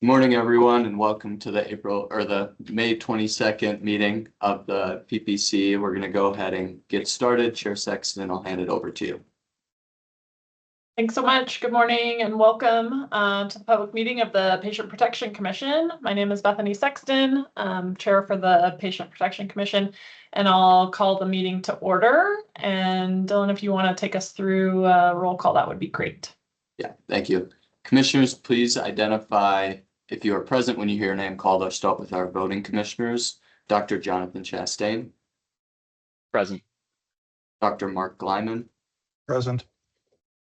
Good morning, everyone, and welcome to the May 22nd meeting of the PPC. We're going to go ahead and get started. Chair Sexton, I'll hand it over to you. Thanks so much. Good morning and welcome to the public meeting of the Patient Protection Commission. My name is Bethany Sexton, Chair for the Patient Protection Commission, and I'll call the meeting to order. And Dylan, if you want to take us through a roll call, that would be great. Yeah, thank you. Commissioners, please identify if you are present when you hear your name called. I'll start with our voting commissioners. Dr. Jonathan Chastain. Present. Dr. Mark Glyman. Present.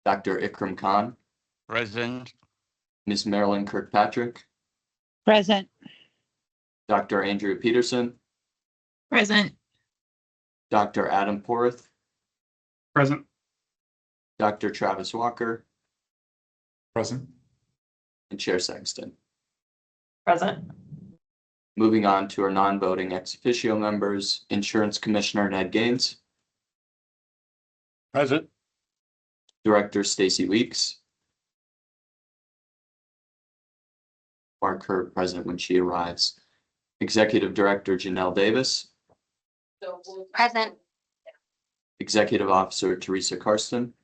Dr. Ikram Khan. Present. Ms. Marilyn Kirkpatrick. Present. Dr. Andrew Peterson. Present. Dr. Adam Porth. Present. Dr. Travis Walker. Present. And Chair Sexton. Present. Moving on to our non-voting ex officio members, Insurance Commissioner Ned Gaines. Present. Director Stacy Weeks. Mark her present when she arrives. Executive Director Janelle Davis. Present. Executive Officer Teresa Karsten.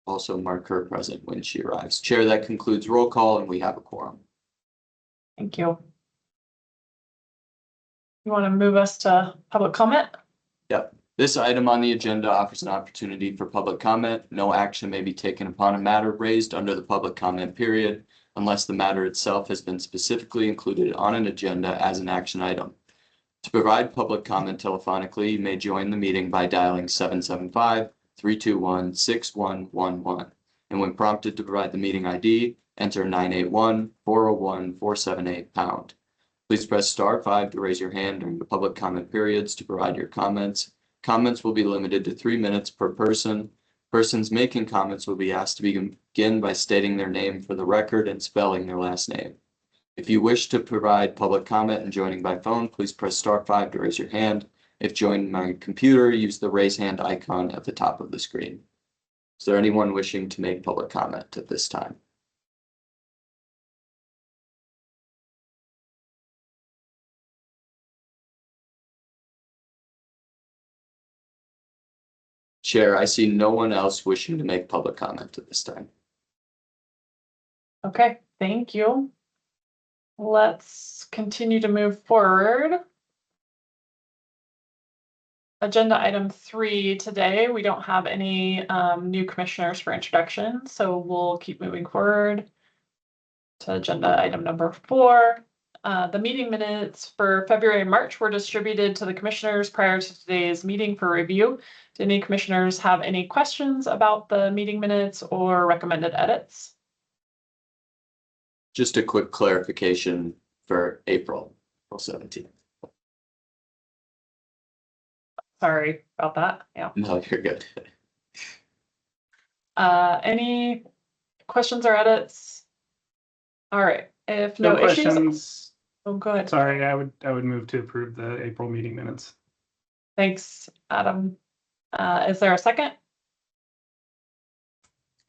Also mark her present when she arrives. Chair, that concludes roll call and we have a quorum. Thank you. You want to move us to public comment? Yep. This item on the agenda offers an opportunity for public comment. No action may be taken upon a matter raised under the public comment period unless the matter itself has been specifically included on an agenda as an action item. To provide public comment telephonically, you may join the meeting by dialing 775-321-6111. And when prompted to provide the meeting ID, enter 981-401-478#. Please press *5 to raise your hand during the public comment periods to provide your comments. Comments will be limited to 3 minutes per person. Persons making comments will be asked to begin by stating their name for the record and spelling their last name. If you wish to provide public comment and joining by phone, please press *5 to raise your hand. If joined by computer, use the raise hand icon at the top of the screen. Is there anyone wishing to make public comment at this time? Chair, I see no one else wishing to make public comment at this time. Okay, thank you. Let's continue to move forward. Agenda item 3 today, we don't have any new commissioners for introduction, so we'll keep moving forward to agenda item number 4. The meeting minutes for February and March were distributed to the commissioners prior to today's meeting for review. Did any commissioners have any questions about the meeting minutes or recommended edits? Just a quick clarification for April 17th. Sorry about that. Yeah. No, you're good. Any questions or edits? All right. If no issues, questions. oh, go ahead. Sorry, I would move to approve the April meeting minutes. Thanks, Adam. Is there a second?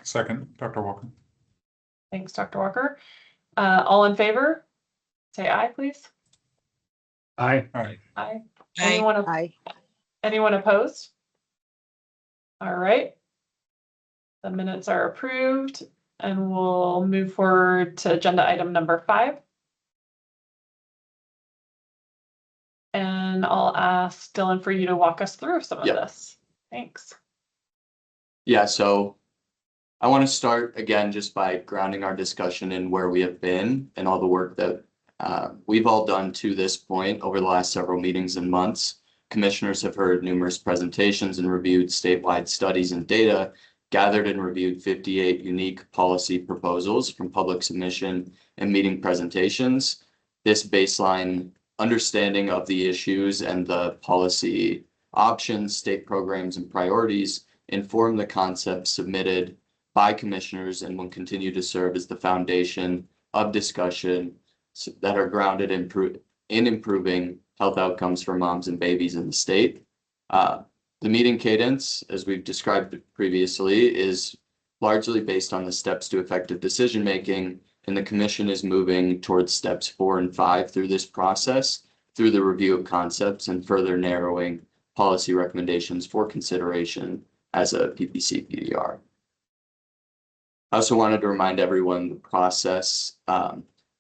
Second, Dr. Walker. Thanks, Dr. Walker. All in favor? Say aye, please. Aye. Aye. Aye. Aye. Anyone opposed? All right. The minutes are approved and we'll move forward to agenda item number 5. And I'll ask Dylan for you to walk us through some of this. Thanks. Yeah, so I want to start again just by grounding our discussion in where we have been and all the work that we've all done to this point over the last several meetings and months. Commissioners have heard numerous presentations and reviewed statewide studies and data, gathered and reviewed 58 unique policy proposals from public submission and meeting presentations. This baseline understanding of the issues and the policy options, state programs, and priorities inform the concepts submitted by commissioners and will continue to serve as the foundation of discussion that are grounded in improving health outcomes for moms and babies in the state. The meeting cadence, as we've described previously, is largely based on the steps to effective decision-making and the commission is moving towards steps 4 and 5 through this process, through the review of concepts and further narrowing policy recommendations for consideration as a PPC PDR. I also wanted to remind everyone the process.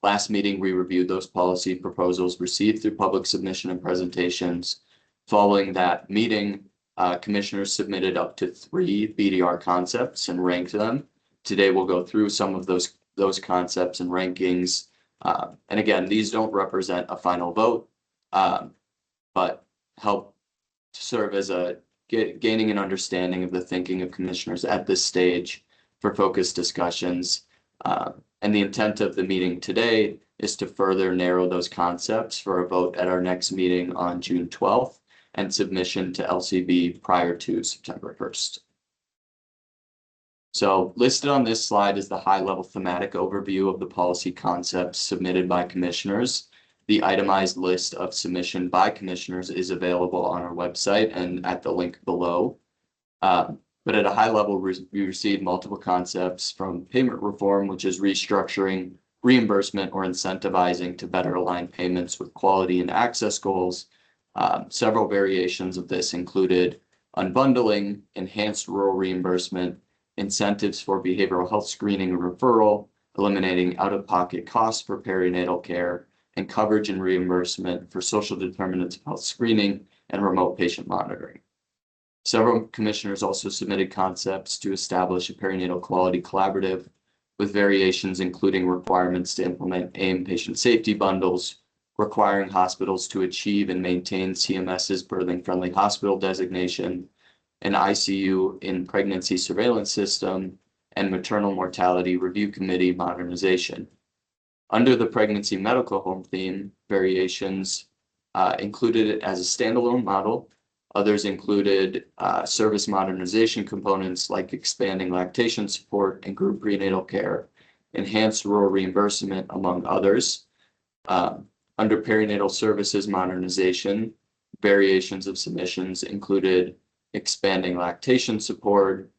Last meeting, we reviewed those policy proposals received through public submission and presentations. Following that meeting, commissioners submitted up to 3 BDR concepts and ranked them. Today, we'll go through some of those concepts and rankings. And again, these don't represent a final vote, but help to serve as gaining an understanding of the thinking of commissioners at this stage for focused discussions. And the intent of the meeting today is to further narrow those concepts for a vote at our next meeting on June 12th and submission to LCB prior to September 1st. So listed on this slide is the high-level thematic overview of the policy concepts submitted by commissioners. The itemized list of submission by commissioners is available on our website and at the link below. But at a high level, we received multiple concepts from payment reform, which is restructuring, reimbursement, or incentivizing to better align payments with quality and access goals. Several variations of this included unbundling, enhanced rural reimbursement, incentives for behavioral health screening and referral, eliminating out-of-pocket costs for perinatal care, and coverage and reimbursement for social determinants of health screening and remote patient monitoring. Several commissioners also submitted concepts to establish a perinatal quality collaborative with variations including requirements to implement AIM patient safety bundles, requiring hospitals to achieve and maintain CMS's birthing-friendly hospital designation, an ICU in pregnancy surveillance system, and maternal mortality review committee modernization. Under the pregnancy medical home theme, variations included it as a standalone model. Others included service modernization components like expanding lactation support and group prenatal care, enhanced rural reimbursement, among others. Under perinatal services modernization, variations of submissions included expanding lactation support,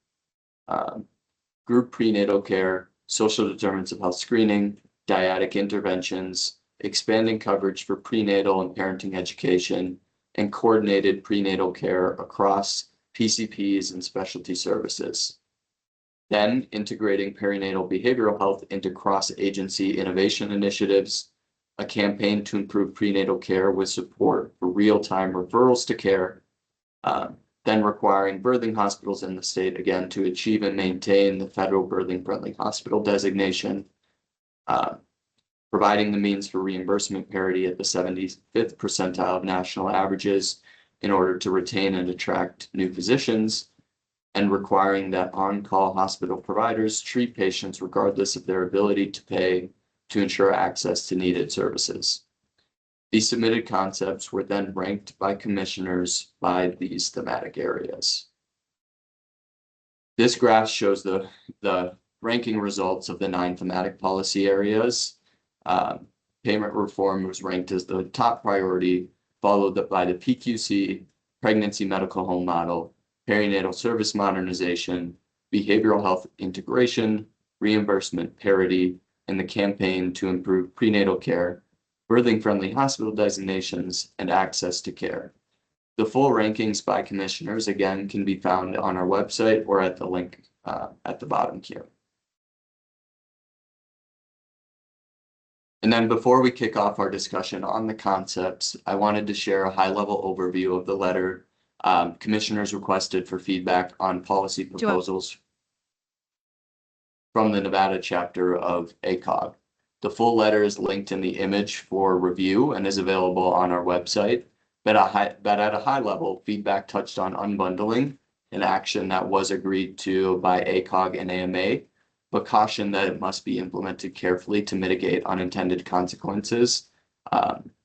group prenatal care, social determinants of health screening, dyadic interventions, expanding coverage for prenatal and parenting education, and coordinated prenatal care across PCPs and specialty services. Then integrating perinatal behavioral health into cross-agency innovation initiatives, a campaign to improve prenatal care with support for real-time referrals to care, then requiring birthing hospitals in the state again to achieve and maintain the federal birthing-friendly hospital designation, providing the means for reimbursement parity at the 75th percentile of national averages in order to retain and attract new physicians, and requiring that on-call hospital providers treat patients regardless of their ability to pay to ensure access to needed services. These submitted concepts were then ranked by commissioners by these thematic areas. This graph shows the ranking results of the 9 thematic policy areas. Payment reform was ranked as the top priority, followed by the PQC, pregnancy medical home model, perinatal service modernization, behavioral health integration, reimbursement parity, and the campaign to improve prenatal care, birthing-friendly hospital designations, and access to care. The full rankings by commissioners, again, can be found on our website or at the link at the bottom here. And then before we kick off our discussion on the concepts, I wanted to share a high-level overview of the letter commissioners requested for feedback on policy proposals from the Nevada chapter of ACOG. The full letter is linked in the image for review and is available on our website. But at a high level, feedback touched on unbundling, an action that was agreed to by ACOG and AMA, but cautioned that it must be implemented carefully to mitigate unintended consequences.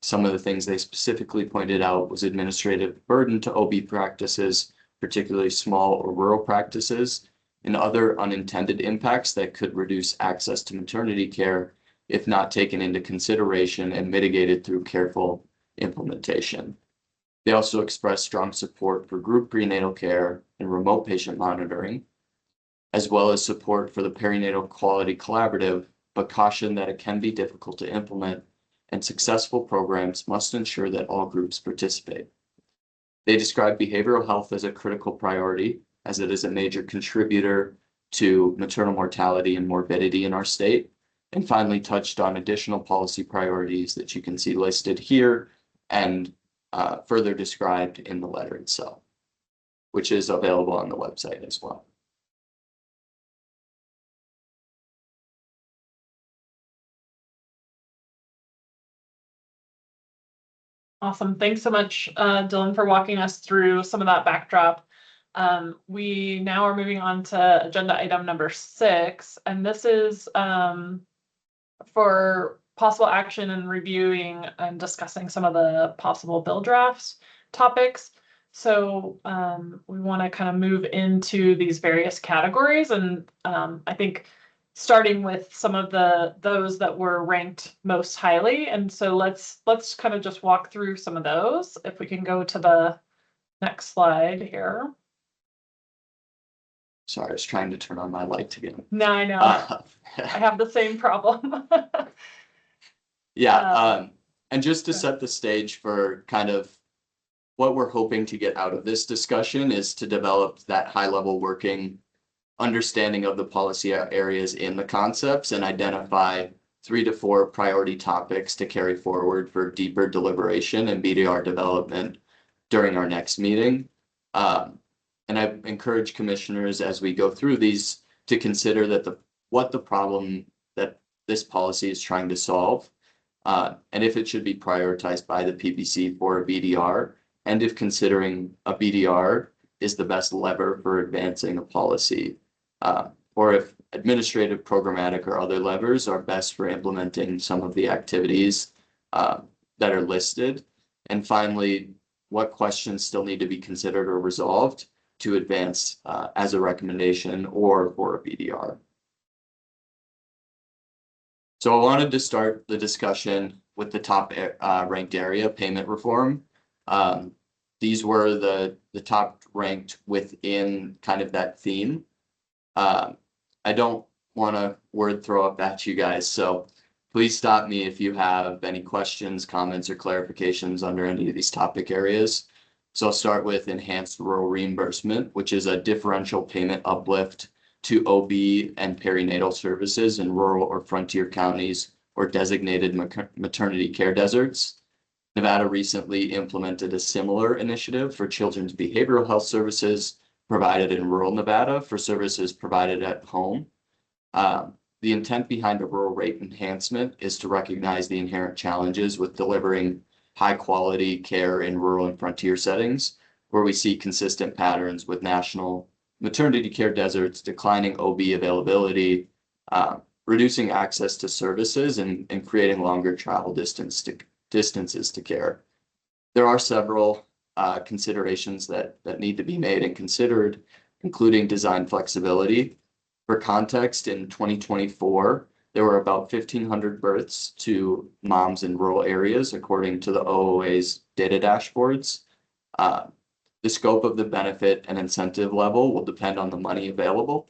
Some of the things they specifically pointed out was administrative burden to OB practices, particularly small or rural practices, and other unintended impacts that could reduce access to maternity care if not taken into consideration and mitigated through careful implementation. They also expressed strong support for group prenatal care and remote patient monitoring, as well as support for the perinatal quality collaborative but caution that it can be difficult to implement, and successful programs must ensure that all groups participate. They describe behavioral health as a critical priority, as it is a major contributor to maternal mortality and morbidity in our state, and finally touched on additional policy priorities that you can see listed here and further described in the letter itself, which is available on the website as well. Awesome. Thanks so much, Dylan, for walking us through some of that backdrop. We now are moving on to agenda item number 6, and this is for possible action and reviewing and discussing some of the possible bill drafts topics. So we want to kind of move into these various categories, and I think starting with some of those that were ranked most highly. And so let's kind of just walk through some of those. If we can go to the next slide here. Sorry, I was trying to turn on my light again. No, I know. I have the same problem. Yeah, and just to set the stage for kind of what we're hoping to get out of this discussion is to develop that high-level working understanding of the policy areas in the concepts and identify 3 to 4 priority topics to carry forward for deeper deliberation and BDR development during our next meeting. And I encourage commissioners as we go through these to consider that what the problem that this policy is trying to solve, and if it should be prioritized by the PBC for a BDR, and if considering a BDR is the best lever for advancing a policy, or if administrative, programmatic, or other levers are best for implementing some of the activities that are listed. And finally, what questions still need to be considered or resolved to advance as a recommendation or for a BDR. So I wanted to start the discussion with the top ranked area, payment reform. These were the top ranked within kind of that theme. I don't want to word throw up at you guys, so please stop me if you have any questions, comments, or clarifications under any of these topic areas. So I'll start with enhanced rural reimbursement, which is a differential payment uplift to OB and perinatal services in rural or frontier counties or designated maternity care deserts. Nevada recently implemented a similar initiative for children's behavioral health services provided in rural Nevada for services provided at home. The intent behind a rural rate enhancement is to recognize the inherent challenges with delivering high quality care in rural and frontier settings, where we see consistent patterns with national maternity care deserts, declining OB availability, reducing access to services, and creating longer travel distances to care. There are several considerations that need to be made and considered, including design flexibility. For context, in 2024, there were about 1,500 births to moms in rural areas, according to the OOA's data dashboards. The scope of the benefit and incentive level will depend on the money available.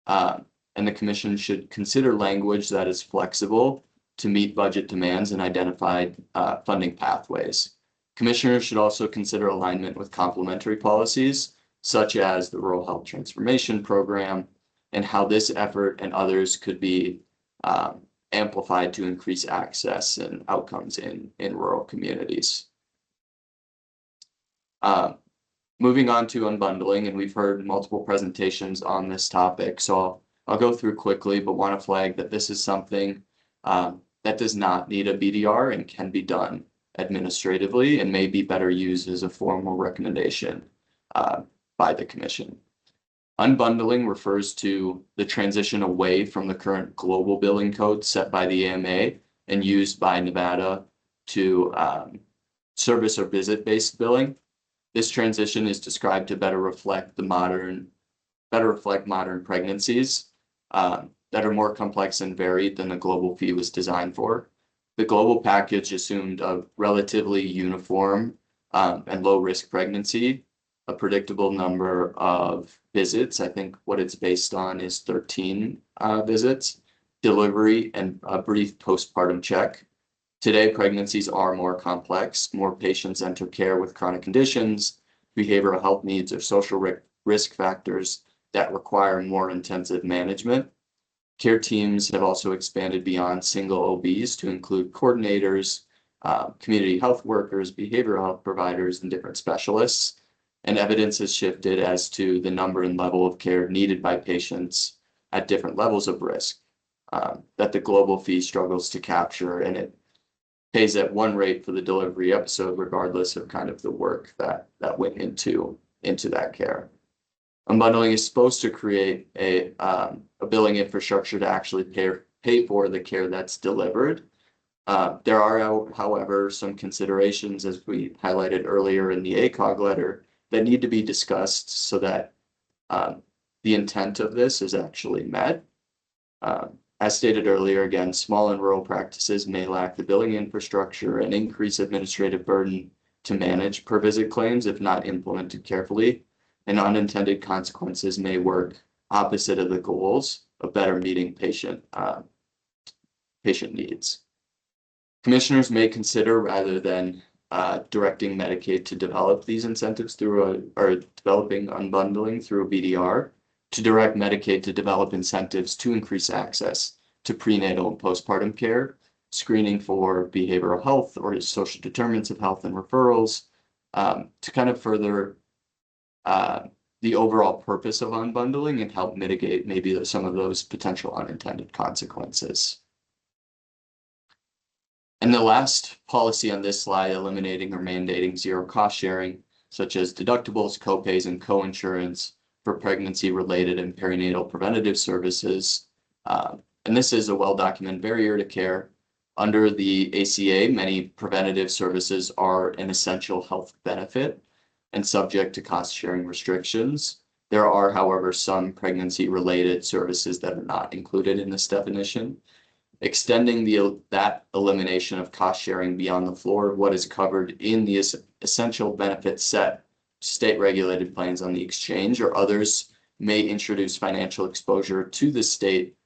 And the commission should consider language that is flexible to meet budget demands and identify funding pathways. Commissioners should also consider alignment with complementary policies, such as the Rural Health Transformation Program, and how this effort and others could be amplified to increase access and outcomes in rural communities. Moving on to unbundling, and we've heard multiple presentations on this topic, so I'll go through quickly, but want to flag that this is something that does not need a BDR and can be done administratively and may be better used as a formal recommendation by the commission. Unbundling refers to the transition away from the current global billing code set by the AMA and used by Nevada to service or visit-based billing. This transition is described to better reflect modern pregnancies that are more complex and varied than the global fee was designed for. The global package assumed a relatively uniform and low-risk pregnancy, a predictable number of visits. I think what it's based on is 13 visits, delivery, and a brief postpartum check. Today, pregnancies are more complex. More patients enter care with chronic conditions, behavioral health needs, or social risk factors that require more intensive management. Care teams have also expanded beyond single OBs to include coordinators, community health workers, behavioral health providers, and different specialists. And evidence has shifted as to the number and level of care needed by patients at different levels of risk that the global fee struggles to capture, and it pays at one rate for the delivery episode, regardless of kind of the work that went into that care. Unbundling is supposed to create a billing infrastructure to actually pay for the care that's delivered. There are, however, some considerations, as we highlighted earlier in the ACOG letter, that need to be discussed so that the intent of this is actually met. As stated earlier, again, small and rural practices may lack the billing infrastructure and increase administrative burden to manage per visit claims if not implemented carefully, and unintended consequences may work opposite of the goals of better meeting patient needs. Commissioners may consider, rather than directing Medicaid to develop these incentives or developing unbundling through a BDR, to direct Medicaid to develop incentives to increase access to prenatal and postpartum care, screening for behavioral health or social determinants of health and referrals, to kind of further the overall purpose of unbundling and help mitigate maybe some of those potential unintended consequences. And the last policy on this slide, eliminating or mandating zero cost sharing, such as deductibles, copays, and coinsurance for pregnancy-related and perinatal preventative services. And this is a well-documented barrier to care. Under the ACA, many preventative services are an essential health benefit and subject to cost-sharing restrictions. There are, however, some pregnancy-related services that are not included in this definition. Extending that elimination of cost-sharing beyond the floor of what is covered in the essential benefit set state-regulated plans on the exchange or others may introduce financial exposure to the state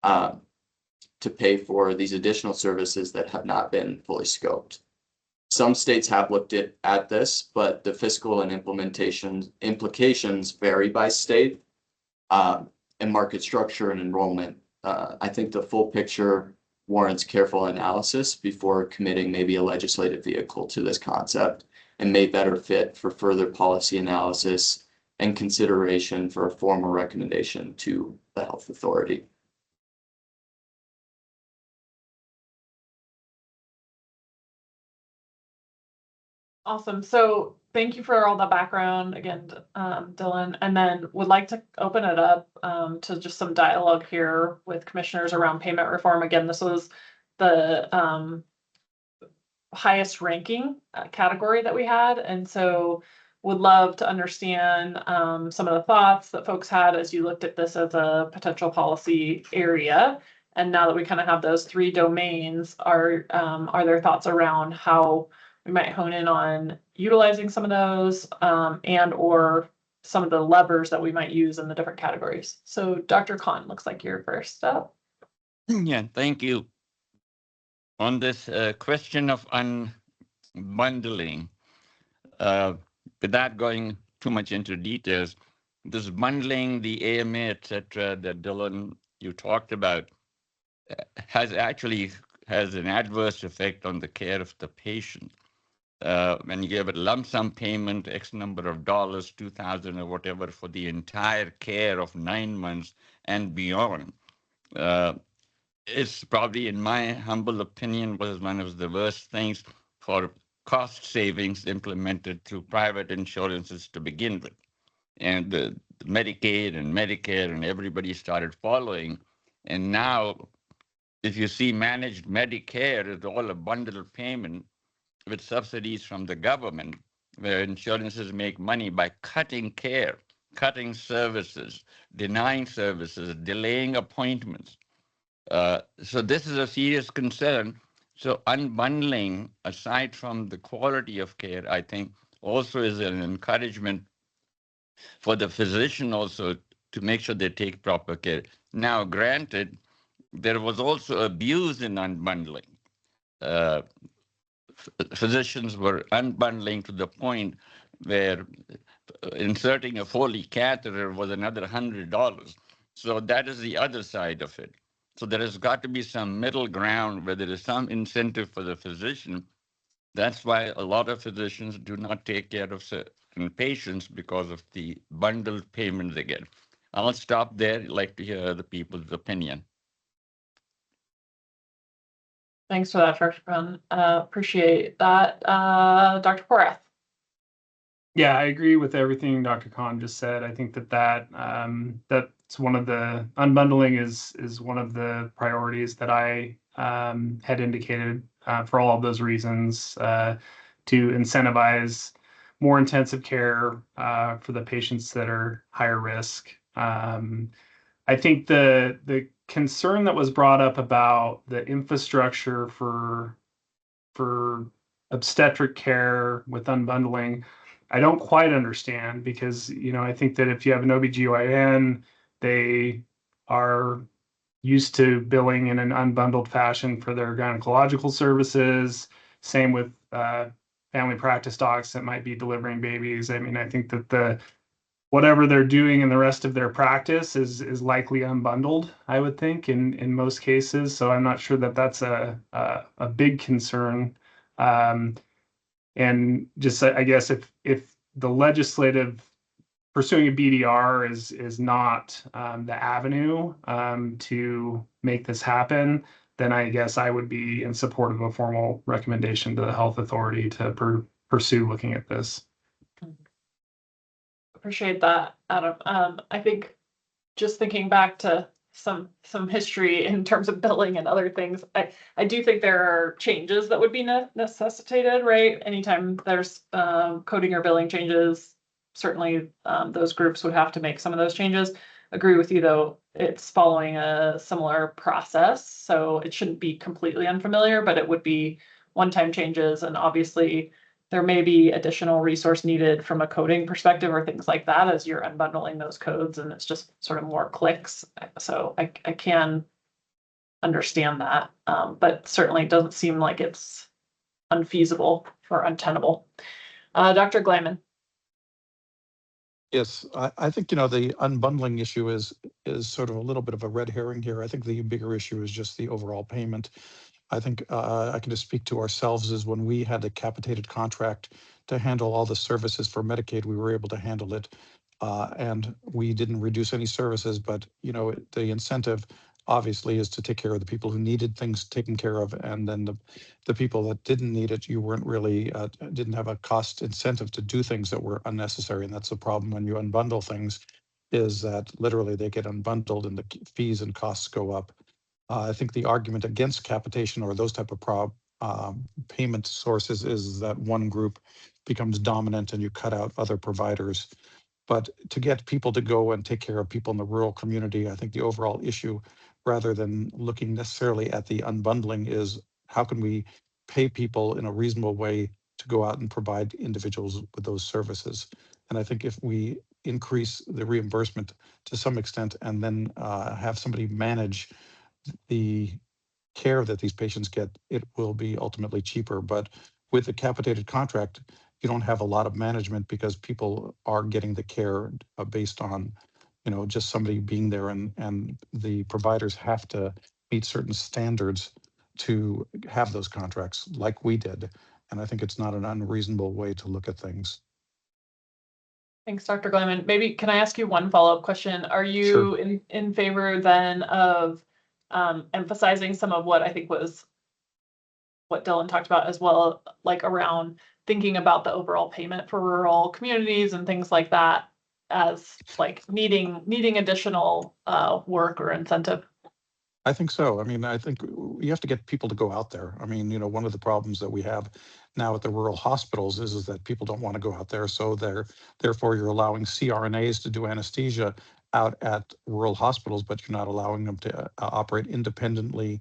to pay for these additional services that have not been fully scoped. Some states have looked at this, but the fiscal and implementation implications vary by state and market structure and enrollment. I think the full picture warrants careful analysis before committing maybe a legislative vehicle to this concept, and may better fit for further policy analysis and consideration for a formal recommendation to the health authority. Awesome. So thank you for all the background again, Dylan, and then would like to open it up to just some dialogue here with commissioners around payment reform. Again, this was the highest ranking category that we had. And so would love to understand some of the thoughts that folks had as you looked at this as a potential policy area. And now that we kind of have those three domains, are there thoughts around how we might hone in on utilizing some of those and or some of the levers that we might use in the different categories? So Dr. Khan, looks like you're first up. Yeah, thank you. On this question of unbundling, without going too much into details, this bundling, the AMA, etc., that Dylan, you talked about, has an adverse effect on the care of the patient. When you give a lump sum payment, X number of dollars, $2,000 or whatever, for the entire care of 9 months and beyond, it's probably, in my humble opinion, was one of the worst things for cost savings implemented through private insurances to begin with. And the Medicaid and Medicare and everybody started following. And now, if you see managed Medicare, it's all a bundled payment with subsidies from the government, where insurances make money by cutting care, cutting services, denying services, delaying appointments. So this is a serious concern. So unbundling, aside from the quality of care, I think also is an encouragement for the physician also to make sure they take proper care. Now, granted, there was also abuse in unbundling. Physicians were unbundling to the point where inserting a Foley catheter was another $100. So that is the other side of it. So there has got to be some middle ground where there is some incentive for the physician. That's why a lot of physicians do not take care of certain patients because of the bundled payment they get. I'll stop there. I'd like to hear other people's opinion. Thanks for that, Dr. Brown. Appreciate that. Dr. Porath. Yeah, I agree with everything Dr. Khan just said. I think that's one of the unbundling is one of the priorities that I had indicated for all of those reasons to incentivize more intensive care for the patients that are higher risk. I think the concern that was brought up about the infrastructure for obstetric care with unbundling, I don't quite understand, because I think that if you have an OBGYN, they are used to billing in an unbundled fashion for their gynecological services. Same with family practice docs that might be delivering babies. I mean, I think that whatever they're doing in the rest of their practice is likely unbundled, I would think, in most cases. So I'm not sure that that's a big concern. And just, I guess, if the legislative pursuing a BDR is not the avenue to make this happen, then I guess I would be in support of a formal recommendation to the health authority to pursue looking at this. Appreciate that, Adam. I think just thinking back to some history in terms of billing and other things, I do think there are changes that would be necessitated, right? Anytime there's coding or billing changes, certainly those groups would have to make some of those changes. Agree with you, though, it's following a similar process, so it shouldn't be completely unfamiliar, but it would be one-time changes, and obviously there may be additional resource needed from a coding perspective or things like that as you're unbundling those codes, and it's just sort of more clicks. So I can understand that, but certainly it doesn't seem like it's unfeasible or untenable. Dr. Glayman. Yes, I think, the unbundling issue is sort of a little bit of a red herring here. I think the bigger issue is just the overall payment. I think I can just speak to ourselves, is when we had a capitated contract to handle all the services for Medicaid, we were able to handle it. And we didn't reduce any services, but the incentive obviously is to take care of the people who needed things taken care of, and then the people that didn't need it, you weren't really didn't have a cost incentive to do things that were unnecessary. And that's the problem when you unbundle things, is that literally they get unbundled and the fees and costs go up. I think the argument against capitation or those type of payment sources is that one group becomes dominant and you cut out other providers. But to get people to go and take care of people in the rural community, I think the overall issue, rather than looking necessarily at the unbundling, is how can we pay people in a reasonable way to go out and provide individuals with those services. And I think if we increase the reimbursement to some extent and then have somebody manage the care that these patients get, it will be ultimately cheaper. But with a capitated contract, you don't have a lot of management because people are getting the care based on, just somebody being there, and the providers have to meet certain standards to have those contracts like we did. And I think it's not an unreasonable way to look at things. Thanks, Dr. Glayman. Maybe can I ask you one follow-up question? Are you Sure. in favor then of emphasizing some of what I think was what Dylan talked about as well, like around thinking about the overall payment for rural communities and things like that as like needing additional work or incentive? I think so. I mean, I think you have to get people to go out there. I mean, one of the problems that we have now at the rural hospitals is that people don't want to go out there. So therefore you're allowing CRNAs to do anesthesia out at rural hospitals, but you're not allowing them to operate independently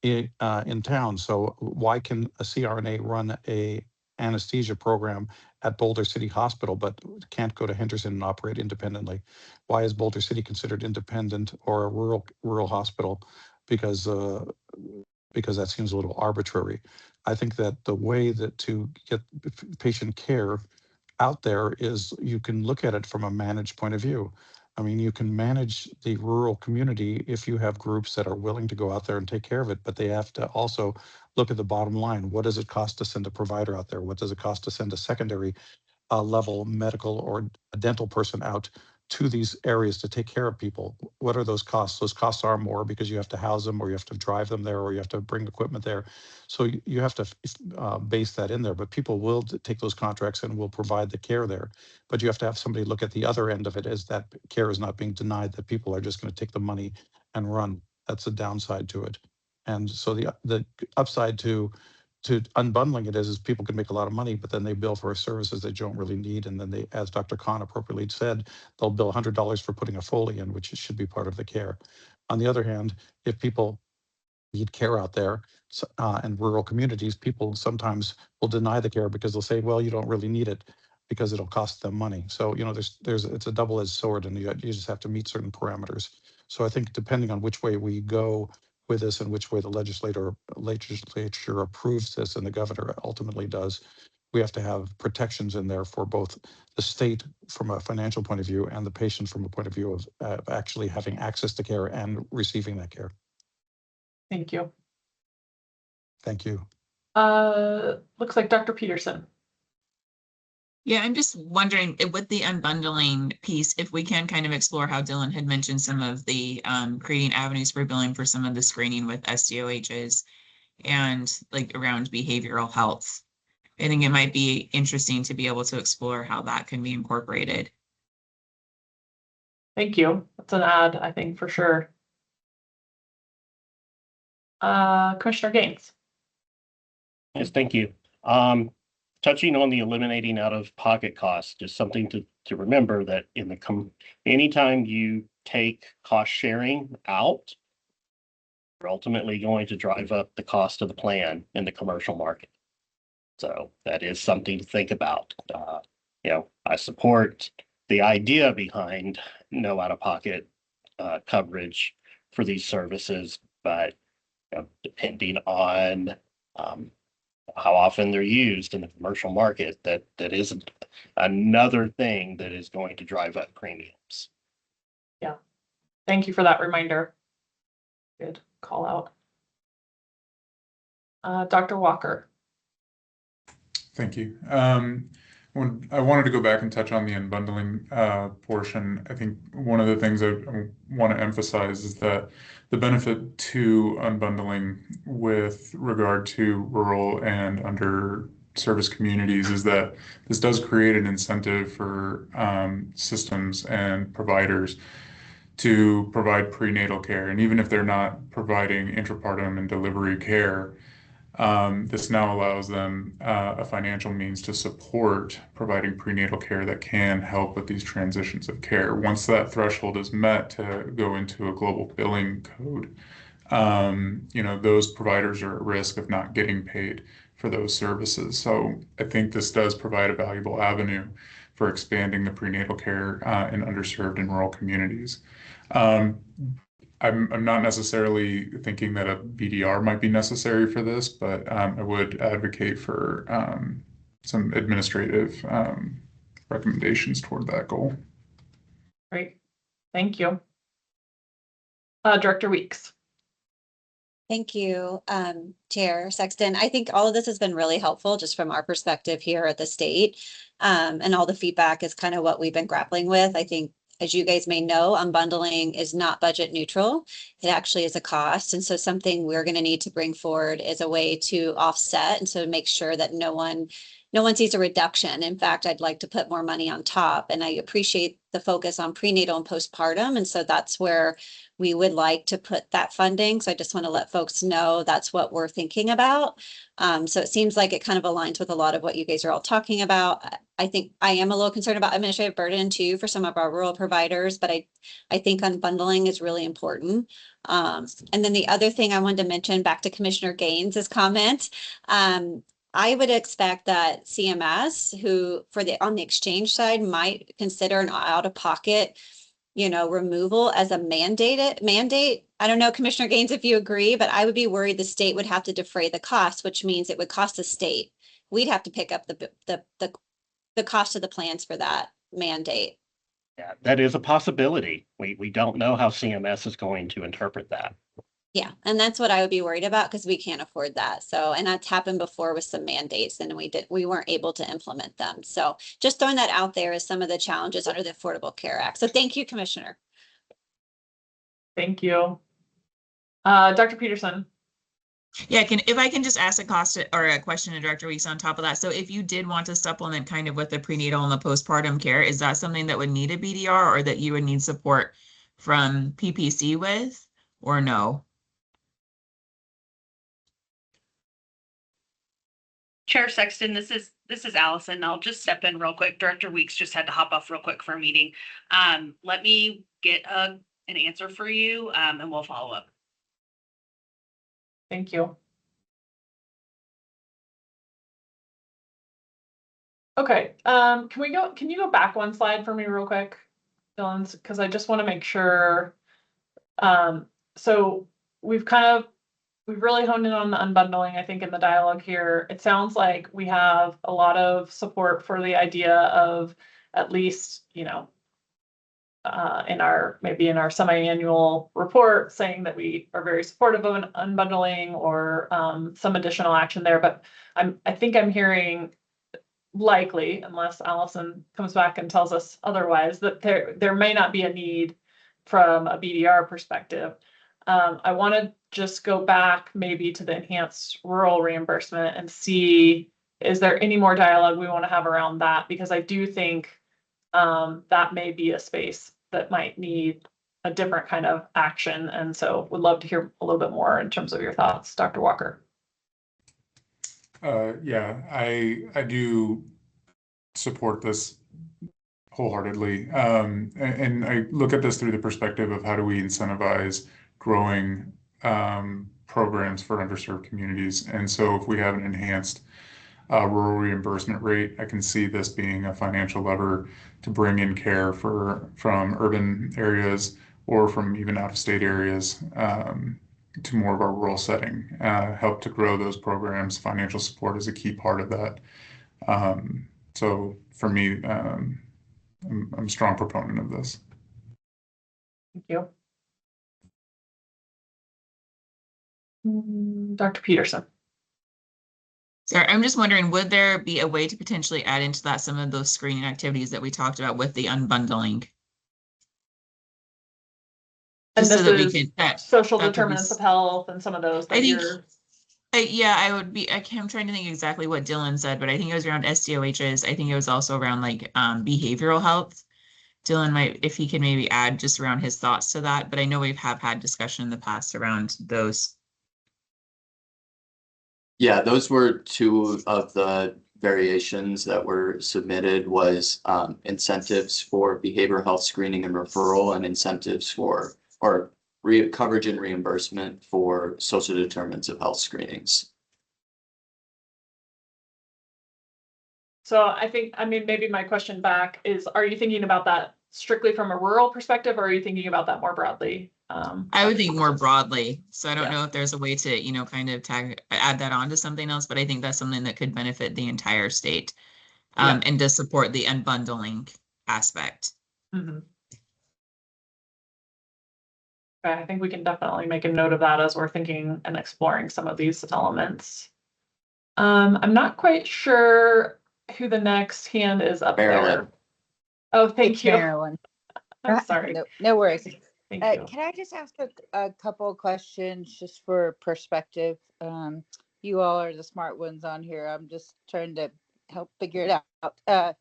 in town. So why can a CRNA run a anesthesia program at Boulder City Hospital, but can't go to Henderson and operate independently? Why is Boulder City considered independent, or a rural hospital? because that seems a little arbitrary. I think that the way that to get patient care out there is you can look at it from a managed point of view. I mean, you can manage the rural community if you have groups that are willing to go out there and take care of it, but they have to also look at the bottom line. What does it cost to send a provider out there? What does it cost to send a secondary level medical or a dental person out to these areas to take care of people? What are those costs? Those costs are more because you have to house them, or you have to drive them there, or you have to bring equipment there. So you have to base that in there, but people will take those contracts and will provide the care there. But you have to have somebody look at the other end of it, as that care is not being denied, that people are just going to take the money and run. That's the downside to it. And so the upside to unbundling it is people can make a lot of money, but then they bill for services they don't really need. And then they, as Dr. Khan appropriately said, they'll bill $100 for putting a Foley in, which should be part of the care. On the other hand, if people need care out there in rural communities, people sometimes will deny the care because they'll say, well, you don't really need it because it'll cost them money. So, you know, it's a double-edged sword, and you just have to meet certain parameters. So I think depending on which way we go with this and which way the legislature approves this and the governor ultimately does, we have to have protections in there for both the state from a financial point of view and the patient from a point of view of actually having access to care and receiving that care. Thank you. Thank you. Looks like Dr. Peterson. Yeah, I'm just wondering with the unbundling piece, if we can kind of explore how Dylan had mentioned some of the creating avenues for billing for some of the screening with SDOHs and like around behavioral health. I think it might be interesting to be able to explore how that can be incorporated. Thank you. That's an add, I think, for sure. Commissioner Gaines. Yes, thank you. Touching on the eliminating out-of-pocket costs, just something to remember that in the anytime you take cost sharing out, you're ultimately going to drive up the cost of the plan in the commercial market. So that is something to think about. You know, I support the idea behind no out-of-pocket coverage for these services, but you know, depending on how often they're used in the commercial market, that is another thing that is going to drive up premiums. Yeah, thank you for that reminder. Good call out. Dr. Walker. Thank you. When I wanted to go back and touch on the unbundling portion, I think one of the things I want to emphasize is that the benefit to unbundling with regard to rural and underserviced communities is that this does create an incentive for systems and providers to provide prenatal care. And even if they're not providing intrapartum and delivery care, this now allows them a financial means to support providing prenatal care that can help with these transitions of care. Once that threshold is met to go into a global billing code, you know, those providers are at risk of not getting paid for those services. So I think this does provide a valuable avenue for expanding the prenatal care in underserved and rural communities. I'm not necessarily thinking that a BDR might be necessary for this, but I would advocate for some administrative recommendations toward that goal. Great, thank you. Director Weeks. Thank you, Chair Sexton. I think all of this has been really helpful just from our perspective here at the state. And all the feedback is kind of what we've been grappling with. I think, as you guys may know, unbundling is not budget neutral. It actually is a cost. And so something we're going to need to bring forward is a way to offset and so make sure that no one sees a reduction. In fact, I'd like to put more money on top. And I appreciate the focus on prenatal and postpartum. And so that's where we would like to put that funding. So I just want to let folks know that's what we're thinking about. So it seems like it kind of aligns with a lot of what you guys are all talking about. I think I am a little concerned about administrative burden too for some of our rural providers, but I think unbundling is really important. And then the other thing I wanted to mention back to Commissioner Gaines' comment, I would expect that CMS, who on the exchange side might consider an out-of-pocket removal as a mandate. I don't know, Commissioner Gaines, if you agree, but I would be worried the state would have to defray the cost, which means it would cost the state. We'd have to pick up the cost of the plans for that mandate. Yeah, that is a possibility. We don't know how CMS is going to interpret that. Yeah, and that's what I would be worried about because we can't afford that. So, and that's happened before with some mandates and we weren't able to implement them. So just throwing that out there as some of the challenges under the Affordable Care Act. So thank you, Commissioner. Thank you. Dr. Peterson. Yeah, if I can just ask a question to Director Weeks on top of that. So if you did want to supplement kind of with the prenatal and the postpartum care, is that something that would need a BDR or that you would need support from PPC with, or no? Chair Sexton, this is Allison. I'll just step in real quick. Director Weeks just had to hop off real quick for a meeting. Let me get an answer for you, and we'll follow up. Thank you. Okay, can you go back one slide for me real quick, Dylan? Because I just want to make sure. So we've really honed in on the unbundling, I think, in the dialogue here. It sounds like we have a lot of support for the idea of at least, maybe in our semi-annual report saying that we are very supportive of an unbundling or some additional action there. But I think I'm hearing likely, unless Allison comes back and tells us otherwise, that there may not be a need from a BDR perspective. I want to just go back maybe to the enhanced rural reimbursement and see, is there any more dialogue we want to have around that? Because I do think that may be a space that might need a different kind of action. And so would love to hear a little bit more in terms of your thoughts, Dr. Walker. Yeah, I do support this wholeheartedly. And I look at this through the perspective of how do we incentivize growing programs for underserved communities. And so if we have an enhanced rural reimbursement rate, I can see this being a financial lever to bring in care from urban areas or from even out-of-state areas to more of our rural setting, help to grow those programs. Financial support is a key part of that. So for me, I'm a strong proponent of this. Thank you. Dr. Peterson. Sorry, I'm just wondering, would there be a way to potentially add into that some of those screening activities that we talked about with the unbundling? And Just so this that we is can social that could be determinants of health and some of those that I think- you're. Yeah, I'm trying to think exactly what Dylan said, but I think it was around SDOHs. I think it was also around like behavioral health. Dylan might, if he can maybe add just around his thoughts to that, but I know we have had discussion in the past around those. Yeah, those were two of the variations that were submitted was incentives for behavioral health screening and referral and incentives for coverage and reimbursement for social determinants of health screenings. So I think, maybe my question back is, are you thinking about that strictly from a rural perspective, or are you thinking about that more broadly? I would think more broadly. So I don't Yeah. know if there's a way to, kind of add that on to something else, but I think that's something that could benefit the entire state and to support the unbundling aspect. Mm-hmm. Okay, I think we can definitely make a note of that as we're thinking and exploring some of these elements. I'm not quite sure who the next hand is up Marilyn. there. Oh, thank It's you. Marilyn. I'm sorry. No worries. Thank you. Can I just ask a couple of questions just for perspective? You all are the smart ones on here. I'm just trying to help figure it out.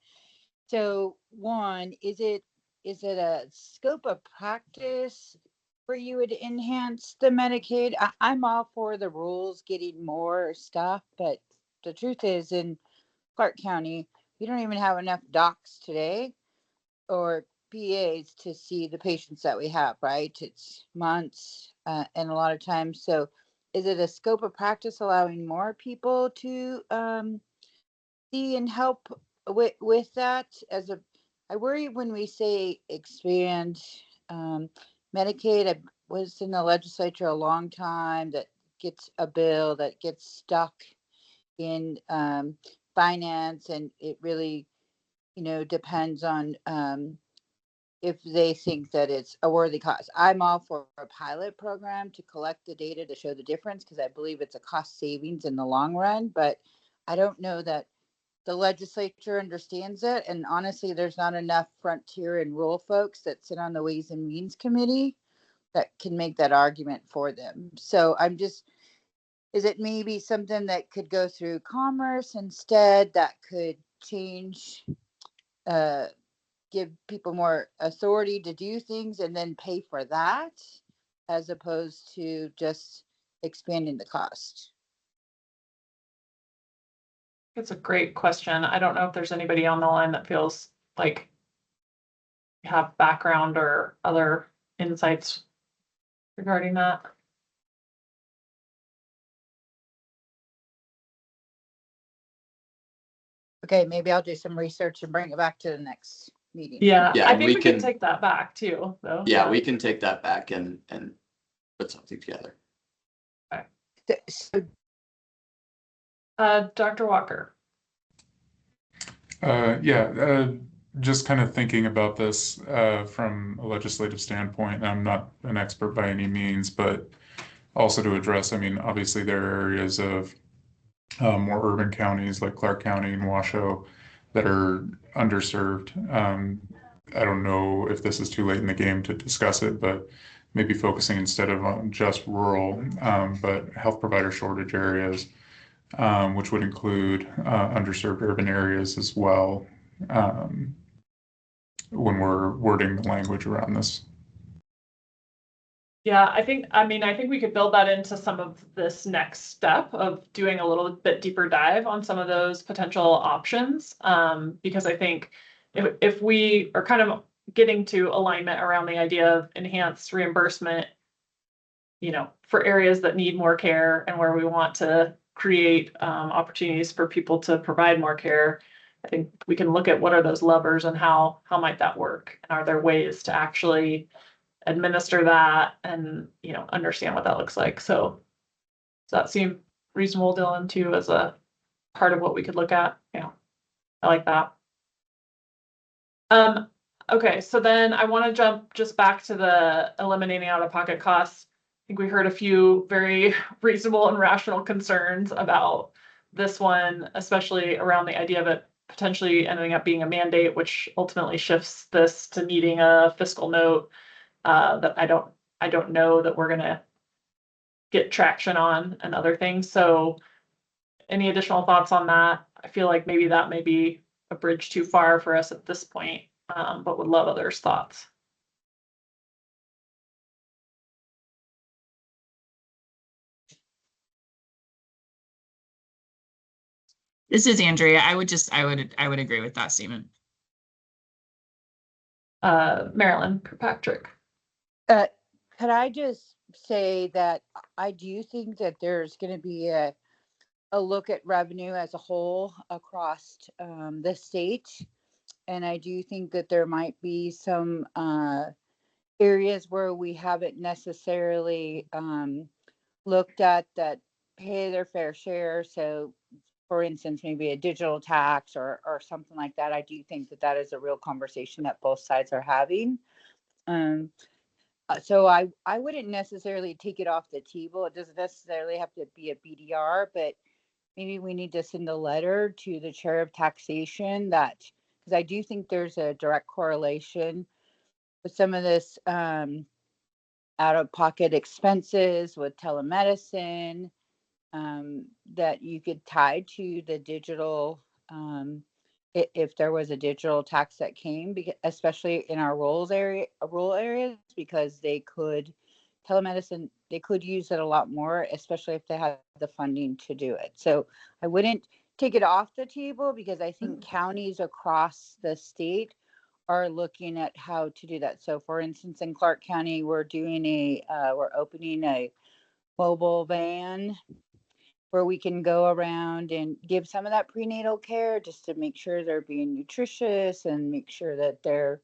So one, is it a scope of practice for you to enhance the Medicaid? I'm all for the rules getting more stuff, but the truth is in Clark County, you don't even have enough docs today or PAs to see the patients that we have, right? It's months and a lot of times. So is it a scope of practice allowing more people to see and help with that I worry when we say expand Medicaid. I was in the legislature a long time that gets a bill that gets stuck in finance, and it really, depends on if they think that it's a worthy cause. I'm all for a pilot program to collect the data to show the difference because I believe it's a cost savings in the long run, but I don't know that the legislature understands it. And honestly, there's not enough frontier and rural folks that sit on the Ways and Means Committee that can make that argument for them. So is it maybe something that could go through commerce instead that could change, give people more authority to do things and then pay for that as opposed to just expanding the cost? It's a great question. I don't know if there's anybody on the line that feels like you have background or other insights regarding that. Okay, maybe I'll do some research and bring it back to the next meeting. Yeah, Yeah, I think we we can can- take that back too, though. Yeah, we can take that back and put something together. So Dr. Walker. Just kind of thinking about this from a legislative standpoint. And I'm not an expert by any means, but also to address, I mean, obviously there are areas of more urban counties like Clark County and Washoe that are underserved. I don't know if this is too late in the game to discuss it, but maybe focusing instead of on just rural, but health provider shortage areas, which would include underserved urban areas as well, when we're wording the language around this. Yeah, I think we could build that into some of this next step of doing a little bit deeper dive on some of those potential options. Because I think if we are kind of getting to alignment around the idea of enhanced reimbursement, for areas that need more care and where we want to create opportunities for people to provide more care, I think we can look at what are those levers and how might that work? And are there ways to actually administer that and, understand what that looks like? So does that seem reasonable, Dylan, too, as a part of what we could look at? Yeah, I like that. Okay, so then I want to jump just back to the eliminating out-of-pocket costs. I think we heard a few very reasonable and rational concerns about this one, especially around the idea of it potentially ending up being a mandate, which ultimately shifts this to needing a fiscal note that I don't know that we're gonna get traction on and other things. So any additional thoughts on that? I feel like maybe that may be a bridge too far for us at this point, but would love others' thoughts. This is Andrea. I would agree with that statement. Marilyn Kirkpatrick. could I just say that I do think that there's going to be a look at revenue as a whole across the state. And I do think that there might be some areas where we haven't necessarily looked at that pay their fair share. So for instance, maybe a digital tax or something like that. I do think that that is a real conversation that both sides are having. So I wouldn't necessarily take it off the table. It doesn't necessarily have to be a BDR, but maybe we need to send a letter to the chair of taxation that, because I do think there's a direct correlation with some of this out-of-pocket expenses with telemedicine that you could tie to the digital, if there was a digital tax that came, especially in our rural areas, because telemedicine, they could use it a lot more, especially if they had the funding to do it. So I wouldn't take it off the table because I think counties across the state are looking at how to do that. So for instance, in Clark County, we're opening a mobile van where we can go around and give some of that prenatal care just to make sure they're being nutritious and make sure that they're,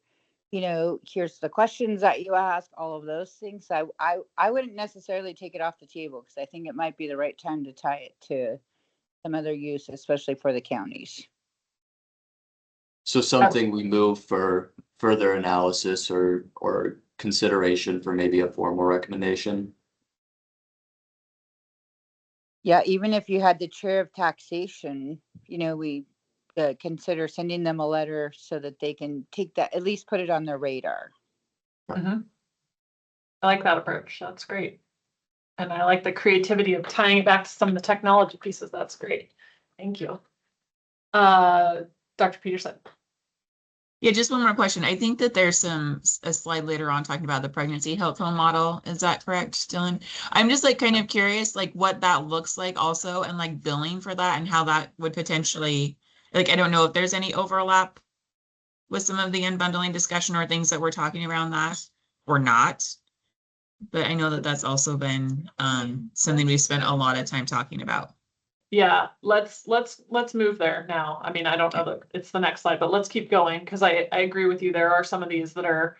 here's the questions that you ask, all of those things. I wouldn't necessarily take it off the table because I think it might be the right time to tie it to some other use, especially for the counties. So something we move for further analysis or consideration for maybe a formal recommendation. Yeah, even if you had the chair of taxation, we consider sending them a letter so that they can take that, at least put it on their radar. I like that approach. That's great. And I like the creativity of tying it back to some of the technology pieces. That's great. Thank you. Dr. Peterson. Yeah, just one more question. I think that there's a slide later on talking about the pregnancy health home model. Is that correct, Dylan? I'm just like kind of curious, like what that looks like also, and like billing for that and how that would potentially, like, I don't know if there's any overlap with some of the unbundling discussion or things that we're talking around that or not. But I know that that's also been something we've spent a lot of time talking about. Yeah, let's move there now. I mean, I don't know that it's the next slide, but let's keep going because I agree with you. There are some of these that are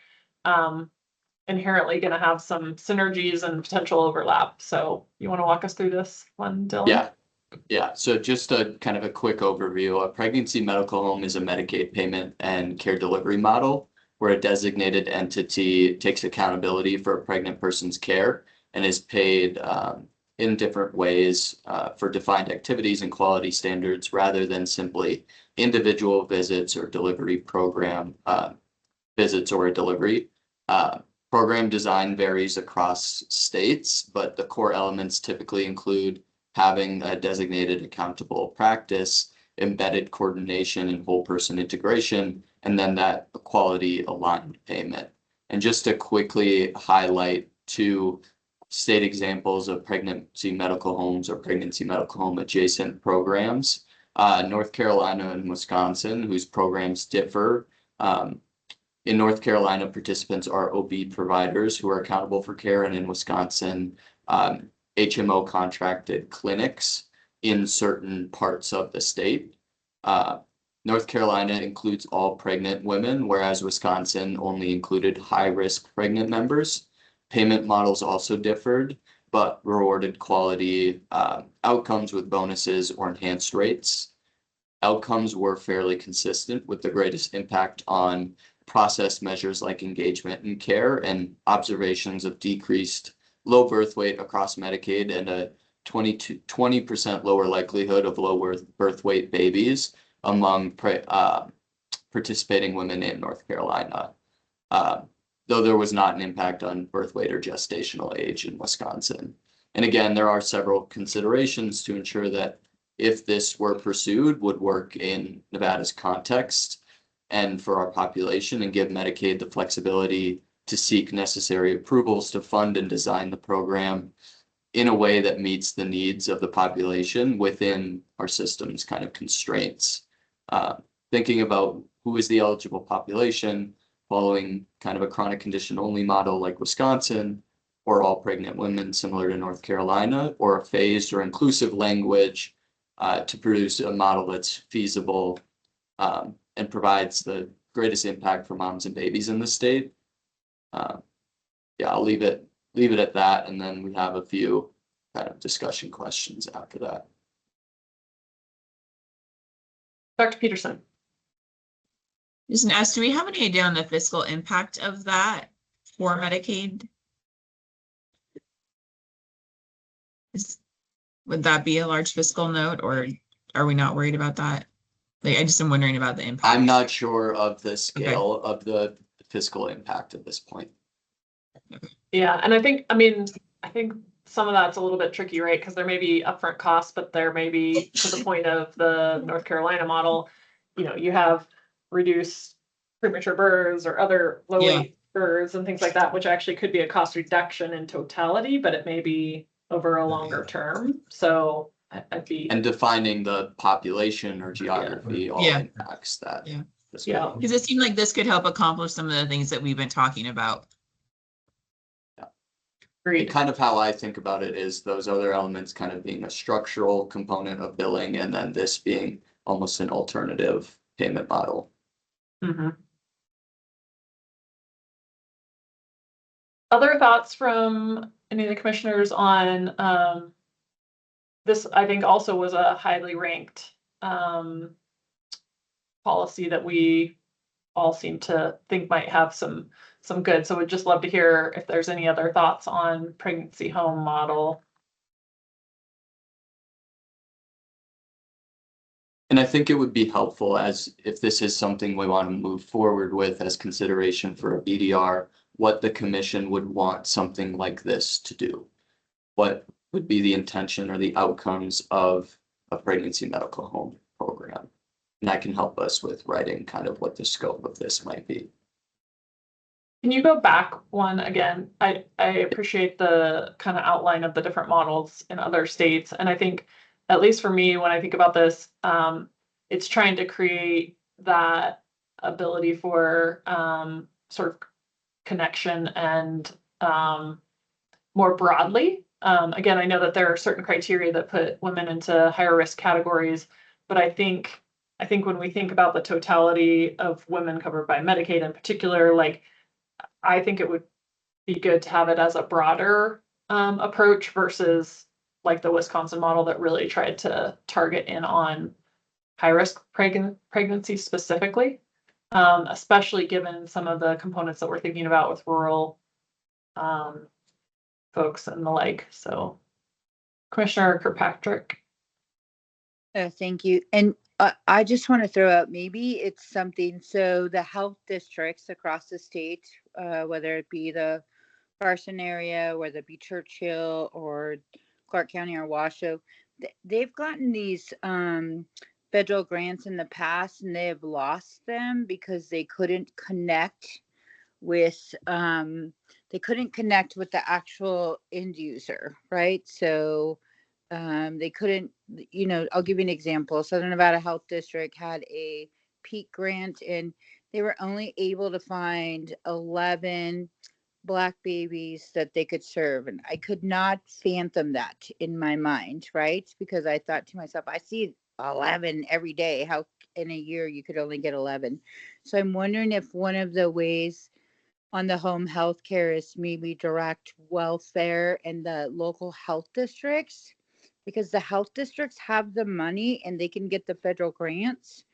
inherently going to have some synergies and potential overlap. So you want to walk us through this one, Dylan? Yeah. So just a kind of a quick overview. A pregnancy medical home is a Medicaid payment and care delivery model where a designated entity takes accountability for a pregnant person's care and is paid in different ways for defined activities and quality standards rather than simply individual visits or delivery program visits or a delivery. Program design varies across states, but the core elements typically include having a designated accountable practice, embedded coordination and whole person integration, and then that quality aligned payment. And just to quickly highlight two state examples of pregnancy medical homes or pregnancy medical home adjacent programs, North Carolina and Wisconsin, whose programs differ. In North Carolina, participants are OB providers who are accountable for care, and in Wisconsin, HMO contracted clinics in certain parts of the state. North Carolina includes all pregnant women, whereas Wisconsin only included high-risk pregnant members. Payment models also differed, but rewarded quality outcomes with bonuses or enhanced rates. Outcomes were fairly consistent with the greatest impact on process measures like engagement and care and observations of decreased low birth weight across Medicaid and a 20% lower likelihood of low birth weight babies among participating women in North Carolina. Though there was not an impact on birth weight or gestational age in Wisconsin. And again, there are several considerations to ensure that if this were pursued, would work in Nevada's context and for our population and give Medicaid the flexibility to seek necessary approvals to fund and design the program in a way that meets the needs of the population within our system's kind of constraints. Thinking about who is the eligible population, following kind of a chronic condition only model like Wisconsin, or all pregnant women similar to North Carolina, or a phased or inclusive language to produce a model that's feasible and provides the greatest impact for moms and babies in the state. Yeah, I'll leave it at that, and then we have a few kind of discussion questions after that. Dr. Peterson. Just an ask, do we have any idea on the fiscal impact of that for Medicaid? Would that be a large fiscal note, or are we not worried about that? Like, I just am wondering about the impact. I'm not sure of the scale of the fiscal impact at this point. Yeah, and I think some of that's a little bit tricky, right? Because there may be upfront costs, but there may be, to the point of the North Carolina model, you have reduced premature births or other low weight births and things like that, which actually could be a cost reduction in totality, but it may be over a longer term. So I'd be. And defining the population or geography all impacts that. Yeah. Because it seemed like this could help accomplish some of the things that we've been talking about. Agreed. kind of how I think about it is those other elements kind of being a structural component of billing and then this being almost an alternative payment model. Mhm. Other thoughts from any of the commissioners on this? I think also was a highly ranked policy that we all seem to think might have some good. So we'd just love to hear if there's any other thoughts on pregnancy home model. And I think it would be helpful as if this is something we want to move forward with as consideration for a BDR, what the commission would want something like this to do. What would be the intention or the outcomes of a pregnancy medical home program? And that can help us with writing kind of what the scope of this might be. Can you go back one again? I appreciate the kind of outline of the different models in other states. And I think, at least for me, when I think about this, it's trying to create that ability for sort of connection and more broadly. Again, I know that there are certain criteria that put women into higher risk categories, but I think when we think about the totality of women covered by Medicaid in particular, like, I think it would be good to have it as a broader approach versus like the Wisconsin model that really tried to target in on high-risk pregnancy specifically, especially given some of the components that we're thinking about with rural folks and the like. So, Commissioner Kirkpatrick. Thank you. And I just want to throw out, maybe it's something, so the health districts across the state, whether it be the Carson area, whether it be Churchill or Clark County or Washoe, they've gotten these federal grants in the past and they have lost them because they couldn't connect with the actual end user, right? So they couldn't, I'll give you an example. Southern Nevada Health District had a PEAK grant and they were only able to find 11 Black babies that they could serve. And I could not fathom that in my mind, right? Because I thought to myself, I see 11 every day. How in a year you could only get 11? So I'm wondering if one of the ways on the home health care is maybe direct welfare and the local health districts, because the health districts have the money and they can get the federal grants,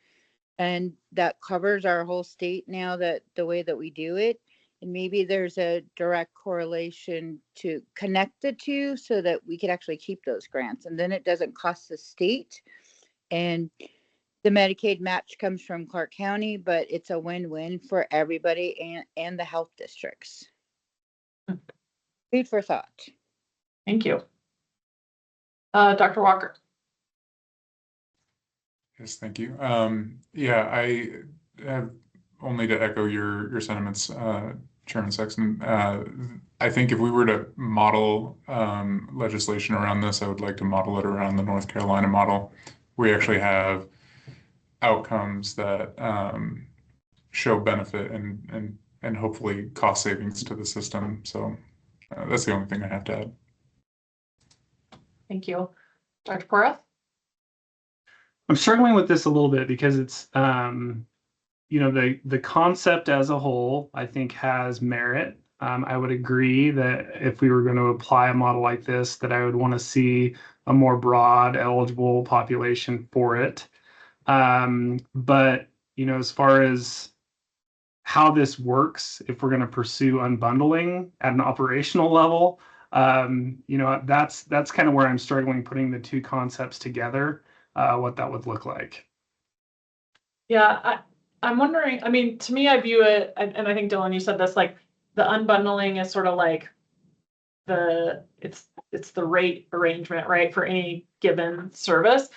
and that covers our whole state now, that the way that we do it. And maybe there's a direct correlation to connect the two so that we could actually keep those grants, and then it doesn't cost the state. And the Medicaid match comes from Clark County, but it's a win-win for everybody and the health districts. Food for thought. Thank you. Dr. Walker. Yes, thank you. Yeah, I have only to echo your sentiments, Chairman Sexton. I think if we were to model legislation around this, I would like to model it around the North Carolina model. We actually have outcomes that show benefit and hopefully cost savings to the system. So that's the only thing I have to add. Thank you. Dr. Porath? I'm struggling with this a little bit because it's, the concept as a whole, I think, has merit. I would agree that if we were going to apply a model like this, that I would want to see a more broad eligible population for it. But, as far as how this works, if we're going to pursue unbundling at an operational level, that's kind of where I'm struggling putting the two concepts together, what that would look like. Yeah, I'm wondering, I mean, to me, I view it, and I think Dylan, you said this, like the unbundling is sort of like it's the rate arrangement, right, for any given service.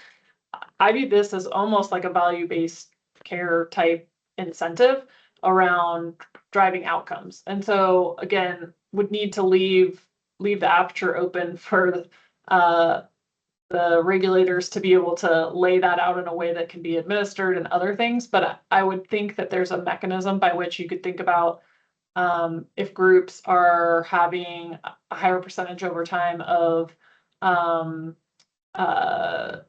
I view this as almost like a value-based care type incentive around driving outcomes. And so again, would need to leave the aperture open for the regulators to be able to lay that out in a way that can be administered and other things. But I would think that there's a mechanism by which you could think about if groups are having a higher percentage over time of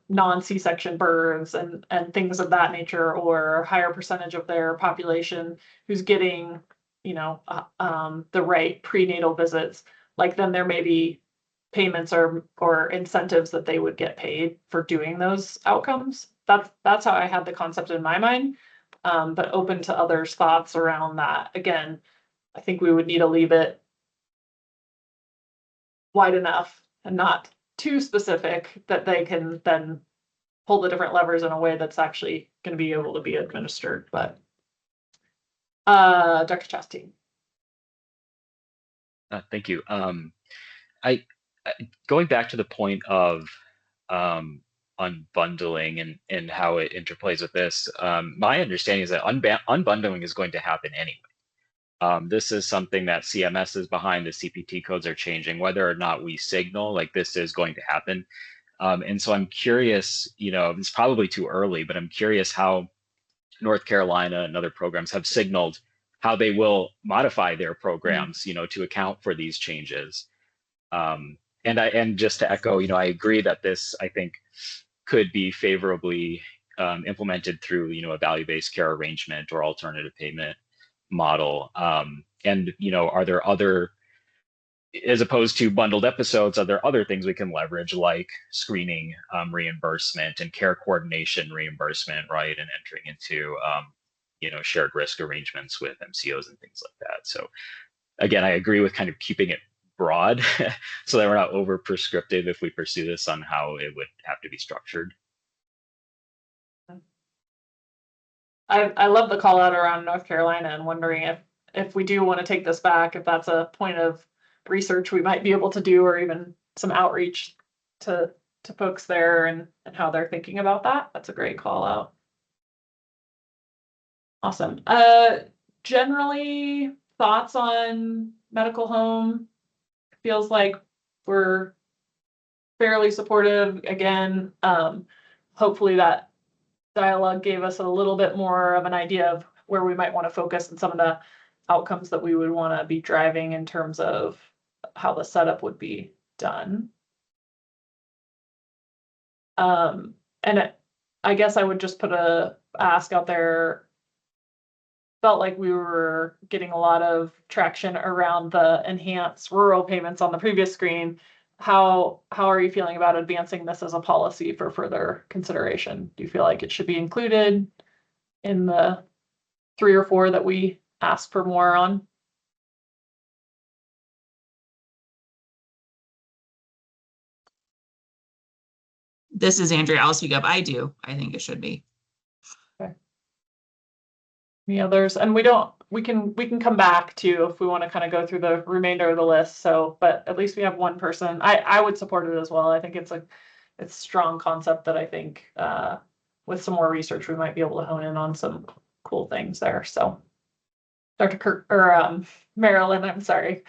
non-C-section births and things of that nature, or higher percentage of their population who's getting, the right prenatal visits, like then there may be payments or incentives that they would get paid for doing those outcomes. That's how I had the concept in my mind. But open to others' thoughts around that. Again, I think we would need to leave it wide enough and not too specific that they can then pull the different levers in a way that's actually going to be able to be administered. But Dr. Chastain. Thank you. I going back to the point of unbundling and how it interplays with this, my understanding is that unbundling is going to happen anyway. This is something that CMS is behind. The CPT codes are changing, whether or not we signal like this is going to happen. And so I'm curious, it's probably too early, but I'm curious how North Carolina and other programs have signaled how they will modify their programs, to account for these changes. And just to echo, I agree that this, I think, could be favorably implemented through, a value-based care arrangement or alternative payment model. And, are there other, as opposed to bundled episodes, are there other things we can leverage like screening reimbursement and care coordination reimbursement, right? And entering into, shared risk arrangements with MCOs and things like that. So again, I agree with kind of keeping it broad so that we're not over prescriptive if we pursue this on how it would have to be structured. I love the call out around North Carolina and wondering if we do want to take this back, if that's a point of research we might be able to do, or even some outreach to folks there and how they're thinking about that. That's a great call out. Awesome. Generally, thoughts on medical home? Feels like we're fairly supportive. Again, hopefully that dialogue gave us a little bit more of an idea of where we might want to focus and some of the outcomes that we would want to be driving in terms of how the setup would be done. I guess I would just put a ask out there. Felt like we were getting a lot of traction around the enhanced rural payments on the previous screen. How are you feeling about advancing this as a policy for further consideration? Do you feel like it should be included in the 3 or 4 that we asked for more on? This is Andrea. I'll speak up. I do. I think it should be. Okay. Any others? And we can come back to if we want to kind of go through the remainder of the list. So, but at least we have one person. I would support it as well. I think it's a strong concept that I think with some more research we might be able to hone in on some cool things there. So, Dr. Kirk or Marilyn, I'm sorry.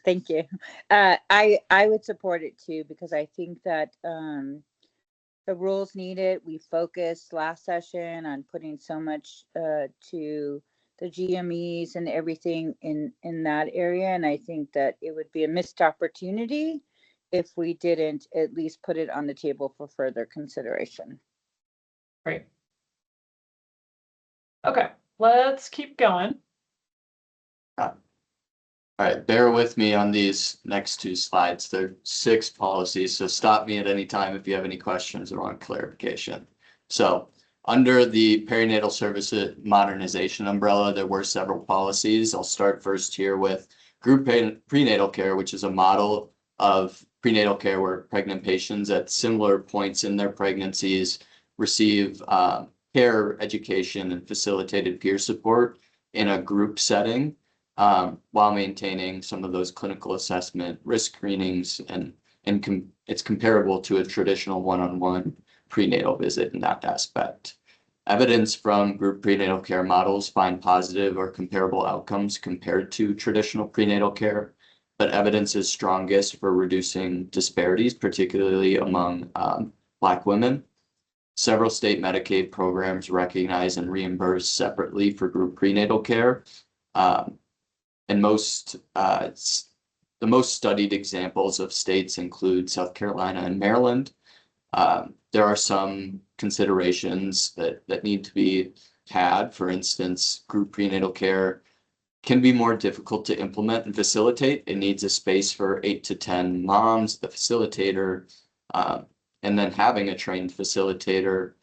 Thank you. I would support it too, because I think that the rules need it. We focused last session on putting so much to the GMEs and everything in that area. And I think that it would be a missed opportunity if we didn't at least put it on the table for further consideration. Great. Okay, let's keep going. All right, bear with me on these next 2 slides. There are 6 policies, so stop me at any time if you have any questions or want clarification. So under the perinatal services modernization umbrella, there were several policies. I'll start first here with group prenatal care, which is a model of prenatal care where pregnant patients at similar points in their pregnancies receive care, education, and facilitated peer support in a group setting. While maintaining some of those clinical assessment risk screenings, and it's comparable to a traditional one-on-one prenatal visit in that aspect. Evidence from group prenatal care models find positive or comparable outcomes compared to traditional prenatal care, but evidence is strongest for reducing disparities, particularly among Black women. Several state Medicaid programs recognize and reimburse separately for group prenatal care. And the most studied examples of states include South Carolina and Maryland. There are some considerations that need to be had. For instance, group prenatal care can be more difficult to implement and facilitate. It needs a space for 8 to 10 moms, the facilitator, and then having a trained facilitator,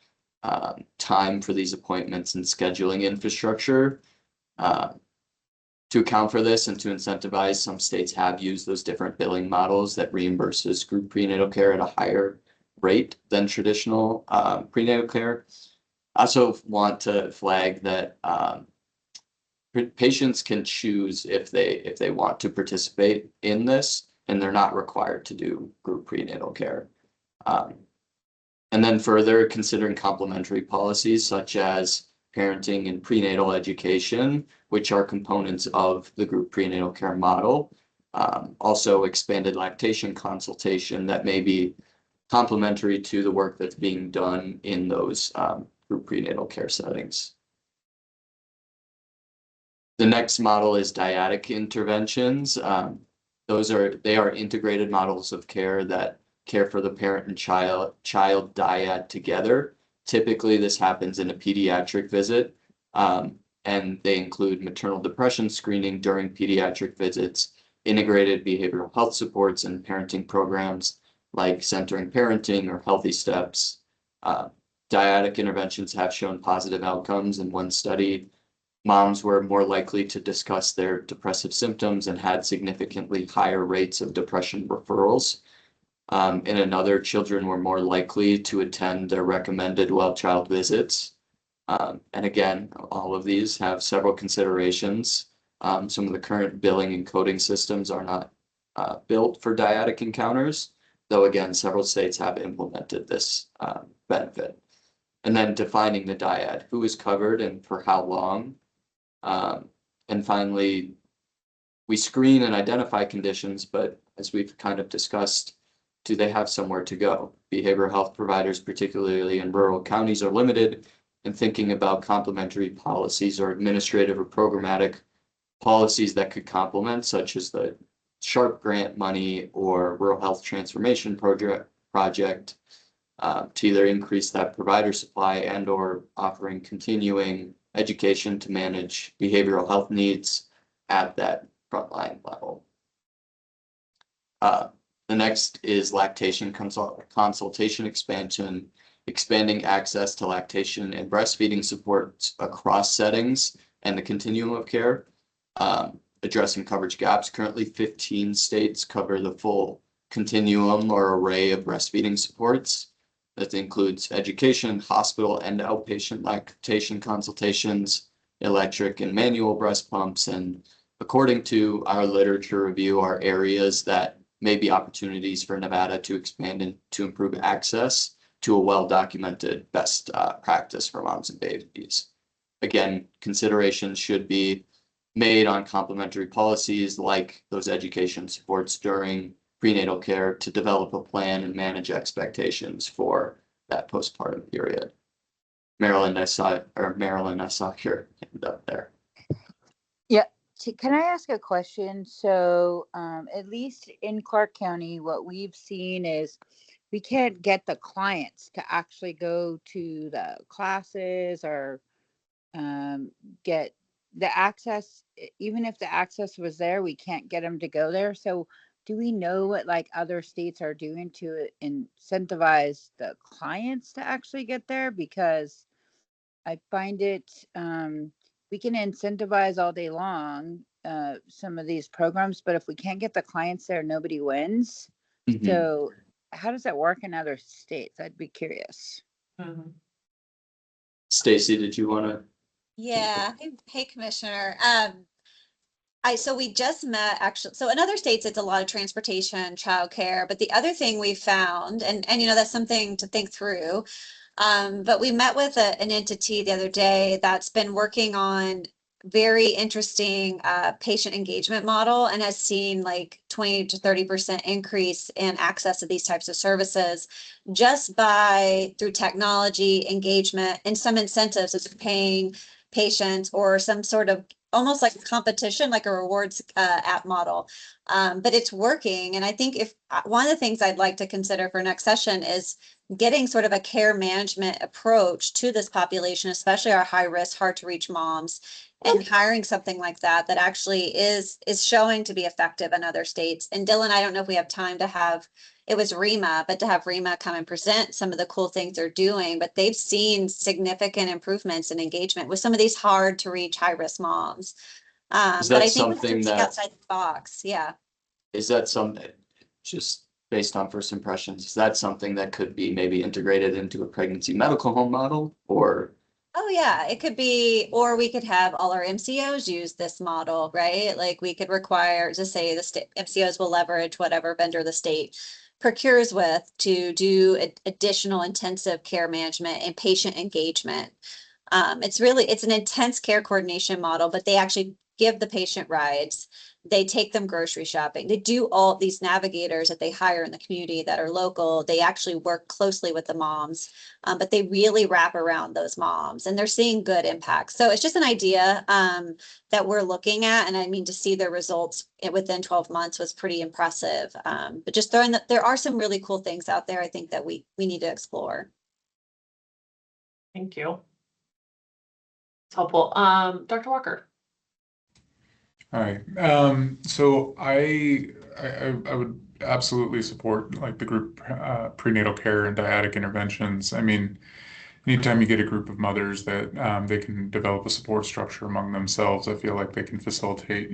time for these appointments and scheduling infrastructure. To account for this and to incentivize, some states have used those different billing models that reimburses group prenatal care at a higher rate than traditional prenatal care. I also want to flag that patients can choose if they want to participate in this, and they're not required to do group prenatal care. And then further, considering complementary policies such as parenting and prenatal education, which are components of the group prenatal care model. Also expanded lactation consultation that may be complementary to the work that's being done in those group prenatal care settings. The next model is dyadic interventions. They are integrated models of care that care for the parent and child dyad together. Typically, this happens in a pediatric visit, and they include maternal depression screening during pediatric visits, integrated behavioral health supports, and parenting programs like Centering Parenting or Healthy Steps. Dyadic interventions have shown positive outcomes. In one study, moms were more likely to discuss their depressive symptoms and had significantly higher rates of depression referrals. In another, children were more likely to attend their recommended well-child visits. And again, all of these have several considerations. Some of the current billing and coding systems are not built for dyadic encounters, though again, several states have implemented this benefit. And then defining the dyad, who is covered and for how long. And finally, we screen and identify conditions, but as we've kind of discussed, do they have somewhere to go? Behavioral health providers, particularly in rural counties, are limited in thinking about complementary policies or administrative or programmatic policies that could complement, such as the SHARP grant money or Rural Health Transformation project to either increase that provider supply and or offering continuing education to manage behavioral health needs at that frontline level. The next is lactation consultation expansion, expanding access to lactation and breastfeeding supports across settings and the continuum of care, addressing coverage gaps. Currently, 15 states cover the full continuum or array of breastfeeding supports. That includes education, hospital and outpatient lactation consultations, electric and manual breast pumps, and according to our literature review, are areas that may be opportunities for Nevada to expand and to improve access to a well-documented best practice for moms and babies. Again, considerations should be made on complementary policies like those education supports during prenatal care to develop a plan and manage expectations for that postpartum period. Marilyn, I saw your hand up there. Yeah. Can I ask a question? So at least in Clark County, what we've seen is we can't get the clients to actually go to the classes or get the access. Even if the access was there, we can't get them to go there. So do we know what like other states are doing to incentivize the clients to actually get there? Because I find it, we can incentivize all day long some of these programs, but if we can't get the clients there, nobody wins. Mm-hmm. So how does that work in other states? I'd be curious. Mhm. Stacy, did you want to? Yeah. Hey, Commissioner. So we just met actually. So in other states, it's a lot of transportation, childcare. But the other thing we found, and that's something to think through. But we met with an entity the other day that's been working on very interesting patient engagement model and has seen like 20 to 30% increase in access to these types of services just through technology engagement and some incentives. It's paying patients or some sort of almost like a competition, like a rewards app model. But it's working. And I think if one of the things I'd like to consider for next session is getting sort of a care management approach to this population, especially our high risk, hard to reach moms, and hiring something like that that actually is showing to be effective in other states. And Dylan, I don't know if we have time to have, it was REMA, but to have REMA come and present some of the cool things they're doing, but they've seen significant improvements in engagement with some of these hard to reach high risk moms. Is But that I think we have to something think that- outside the box. Yeah. Is that something, just based on first impressions, is that something that could be maybe integrated into a pregnancy medical home model, or? Oh, yeah, it could be, or we could have all our MCOs use this model, right? Like we could require to say the state MCOs will leverage whatever vendor the state procures with to do additional intensive care management and patient engagement. It's an intense care coordination model, but they actually give the patient rides. They take them grocery shopping. They do all these navigators that they hire in the community that are local. They actually work closely with the moms, but they really wrap around those moms and they're seeing good impacts. So it's just an idea that we're looking at. And I mean, to see the results within 12 months was pretty impressive. But just throwing that, there are some really cool things out there, I think, that we need to explore. Thank you. It's helpful. Dr. Walker. Hi. So I would absolutely support like the group prenatal care and dyadic interventions. I mean, anytime you get a group of mothers that they can develop a support structure among themselves, I feel like they can facilitate,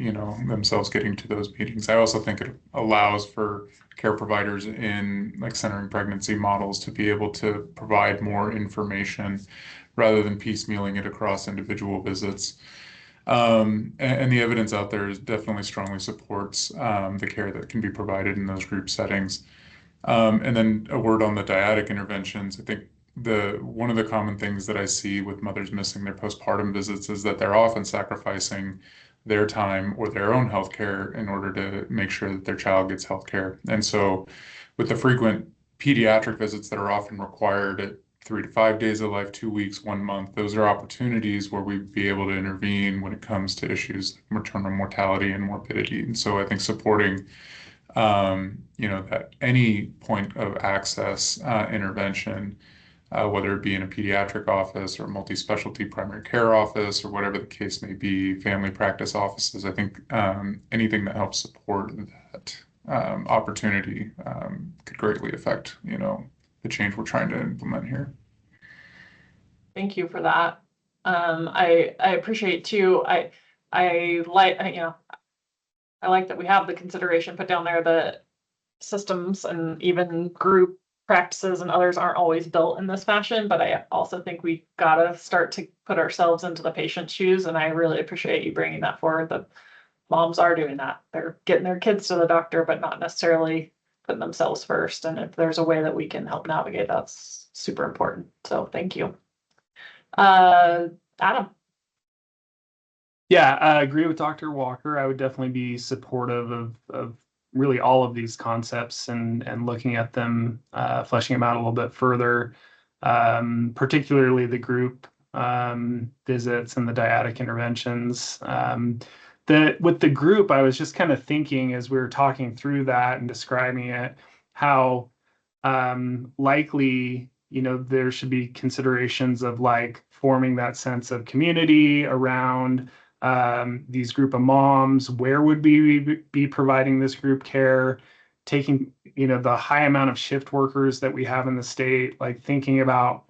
themselves getting to those meetings. I also think it allows for care providers in like centering pregnancy models to be able to provide more information rather than piecemealing it across individual visits. And the evidence out there is definitely strongly supports the care that can be provided in those group settings. And then a word on the dyadic interventions. I think one of the common things that I see with mothers missing their postpartum visits is that they're often sacrificing their time or their own health care in order to make sure that their child gets health care. And so with the frequent pediatric visits that are often required at 3 to 5 days of life, 2 weeks, 1 month, those are opportunities where we'd be able to intervene when it comes to issues like maternal mortality and morbidity. And so I think supporting that any point of access intervention, whether it be in a pediatric office or multi-specialty primary care office or whatever the case may be, family practice offices, I think anything that helps support that opportunity could greatly affect, the change we're trying to implement here. Thank you for that. I appreciate too. I like, I like that we have the consideration put down there that systems and even group practices and others aren't always built in this fashion, but I also think we gotta start to put ourselves into the patient's shoes. And I really appreciate you bringing that forward. The moms are doing that. They're getting their kids to the doctor, but not necessarily putting themselves first. And if there's a way that we can help navigate, that's super important. So thank you. Adam. Yeah, I agree with Dr. Walker. I would definitely be supportive of really all of these concepts and looking at them, fleshing them out a little bit further, particularly the group visits and the dyadic interventions. With the group, I was just kind of thinking as we were talking through that and describing it, how likely, there should be considerations of like forming that sense of community around these group of moms. Where would we be providing this group care? Taking, the high amount of shift workers that we have in the state, like thinking about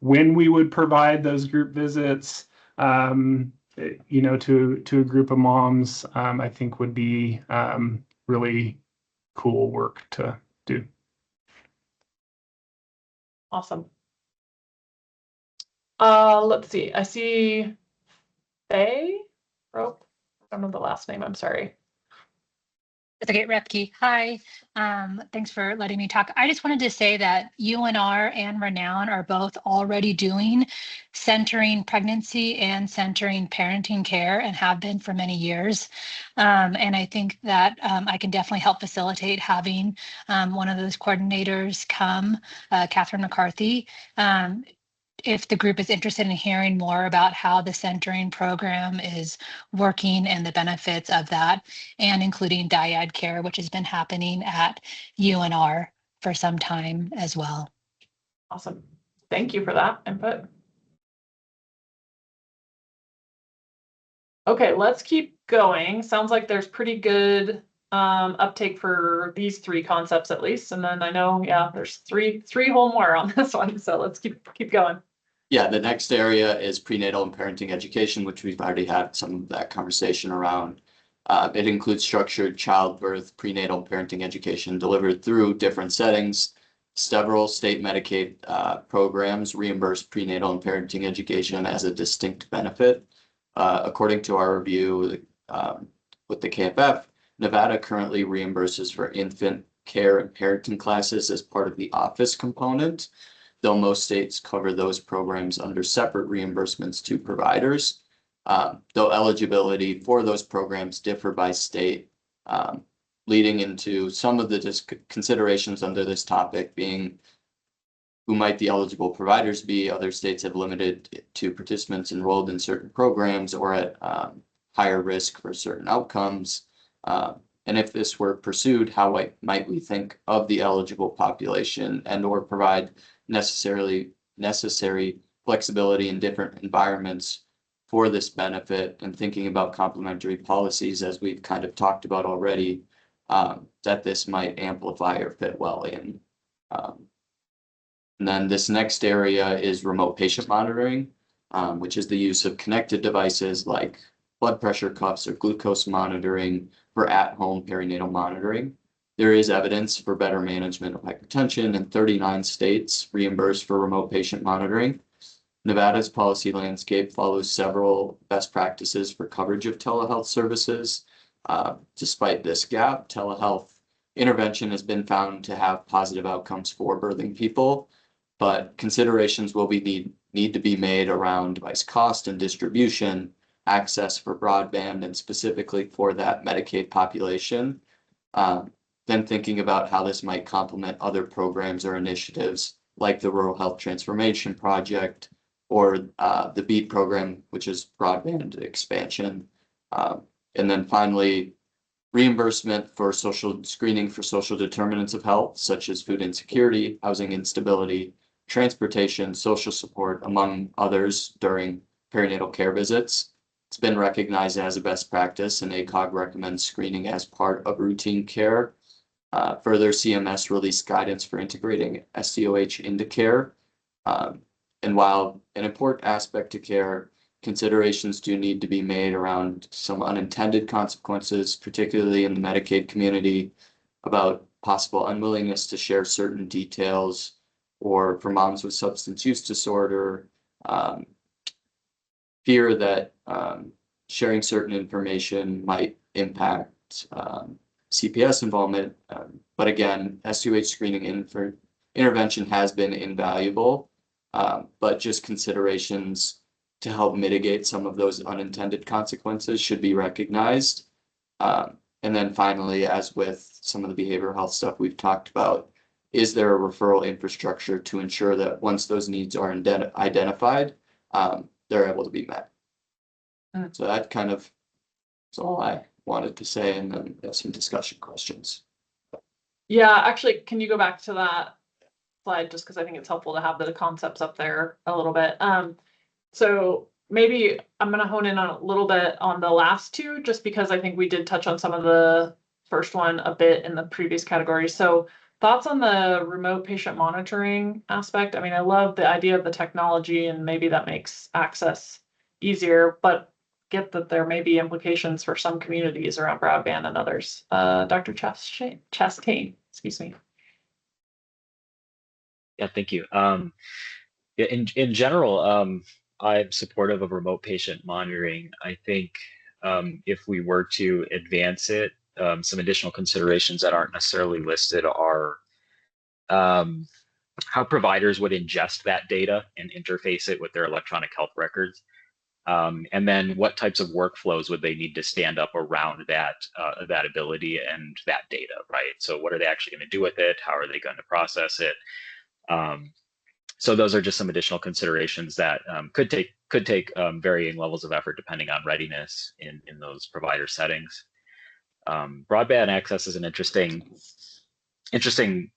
when we would provide those group visits, to a group of moms, I think would be really cool work to do. Awesome. Let's see. I see Faye. Oh, I don't know the last name. I'm sorry. It's okay, Repke. Hi. Thanks for letting me talk. I just wanted to say that UNR and Renown are both already doing centering pregnancy and centering parenting care and have been for many years. And I think that I can definitely help facilitate having one of those coordinators come, Catherine McCarthy. if the group is interested in hearing more about how the centering program is working and the benefits of that, and including dyad care, which has been happening at UNR for some time as well. Awesome. Thank you for that input. Okay, let's keep going. Sounds like there's pretty good uptake for these three concepts at least. And then I know, yeah, there's three whole more on this one. So let's keep going. Yeah, the next area is prenatal and parenting education, which we've already had some of that conversation around. It includes structured childbirth, prenatal and parenting education delivered through different settings. Several state Medicaid programs reimburse prenatal and parenting education as a distinct benefit. According to our review with the KFF, Nevada currently reimburses for infant care and parenting classes as part of the office component, though most states cover those programs under separate reimbursements to providers. Though eligibility for those programs differ by state, leading into some of the considerations under this topic being who might the eligible providers be. Other states have limited to participants enrolled in certain programs or at higher risk for certain outcomes. And if this were pursued, how might we think of the eligible population and or provide necessary flexibility in different environments for this benefit, and thinking about complementary policies as we've kind of talked about already, that this might amplify or fit well in. And then this next area is remote patient monitoring, which is the use of connected devices like blood pressure cuffs or glucose monitoring for at-home perinatal monitoring. There is evidence for better management of hypertension, and 39 states reimburse for remote patient monitoring. Nevada's policy landscape follows several best practices for coverage of telehealth services. Despite this gap, telehealth intervention has been found to have positive outcomes for birthing people, but considerations will need to be made around device cost and distribution, access for broadband, and specifically for that Medicaid population. Then thinking about how this might complement other programs or initiatives like the Rural Health Transformation Project or the BEAD program, which is broadband expansion. And then finally, reimbursement for social screening for social determinants of health, such as food insecurity, housing instability, transportation, social support, among others, during perinatal care visits. It's been recognized as a best practice, and ACOG recommends screening as part of routine care. Further, CMS released guidance for integrating SDOH into care. And while an important aspect to care, considerations do need to be made around some unintended consequences, particularly in the Medicaid community, about possible unwillingness to share certain details, or for moms with substance use disorder, fear that sharing certain information might impact CPS involvement. But again, SDOH screening intervention has been invaluable, but just considerations to help mitigate some of those unintended consequences should be recognized. And then finally, as with some of the behavioral health stuff we've talked about, is there a referral infrastructure to ensure that once those needs are identified, they're able to be met? So that kind of is all I wanted to say, and then we have some discussion questions. Yeah, actually, can you go back to that slide, just because I think it's helpful to have the concepts up there a little bit. So maybe I'm going to hone in on a little bit on the last two, just because I think we did touch on some of the first one a bit in the previous category. So thoughts on the remote patient monitoring aspect? I mean, I love the idea of the technology, and maybe that makes access easier, but get that there may be implications for some communities around broadband and others. Dr. Chastain, excuse me. Yeah, thank you. In general, I'm supportive of remote patient monitoring. I think if we were to advance it, some additional considerations that aren't necessarily listed are how providers would ingest that data and interface it with their electronic health records. And then what types of workflows would they need to stand up around that ability and that data, right? So what are they actually going to do with it? How are they going to process it? So those are just some additional considerations that could take varying levels of effort depending on readiness in those provider settings. Broadband access is an interesting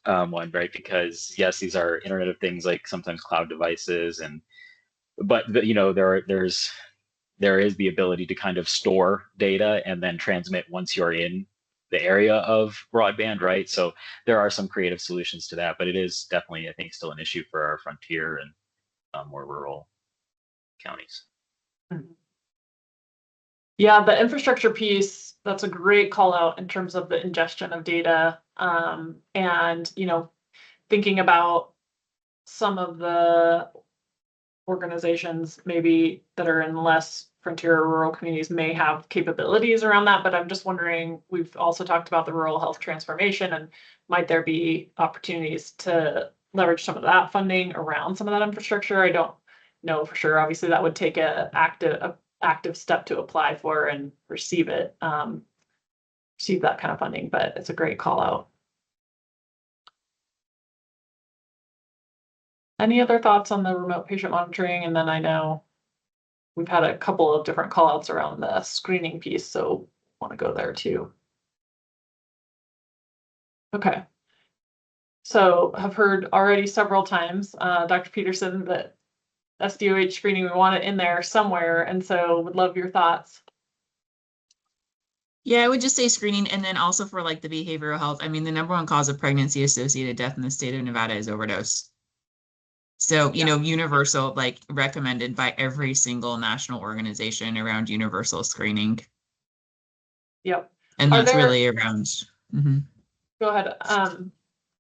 one, right? Because yes, these are Internet of Things, like sometimes cloud devices, but you know, there is the ability to kind of store data and then transmit once you're in the area of broadband, right? So there are some creative solutions to that, but it is definitely, I think, still an issue for our frontier and more rural counties. Yeah, the infrastructure piece, that's a great call out in terms of the ingestion of data. And, you know, thinking about some of the organizations maybe that are in less frontier or rural communities may have capabilities around that, but I'm just wondering, we've also talked about the rural health transformation, and might there be opportunities to leverage some of that funding around some of that infrastructure? I don't know for sure. Obviously, that would take a active step to apply for and receive it, receive that kind of funding, but it's a great call out. Any other thoughts on the remote patient monitoring? And then I know we've had a couple of different call outs around the screening piece, so want to go there too. Okay. So I've heard already several times, Dr. Peterson, that SDOH screening, we want it in there somewhere. And so would love your thoughts. Yeah, I would just say screening, and then also for like the behavioral health. I mean, the number one cause of pregnancy associated death in the state of Nevada is overdose. So, you know, universal, like recommended by every single national organization around universal screening. Yep. And that's really around. Go ahead.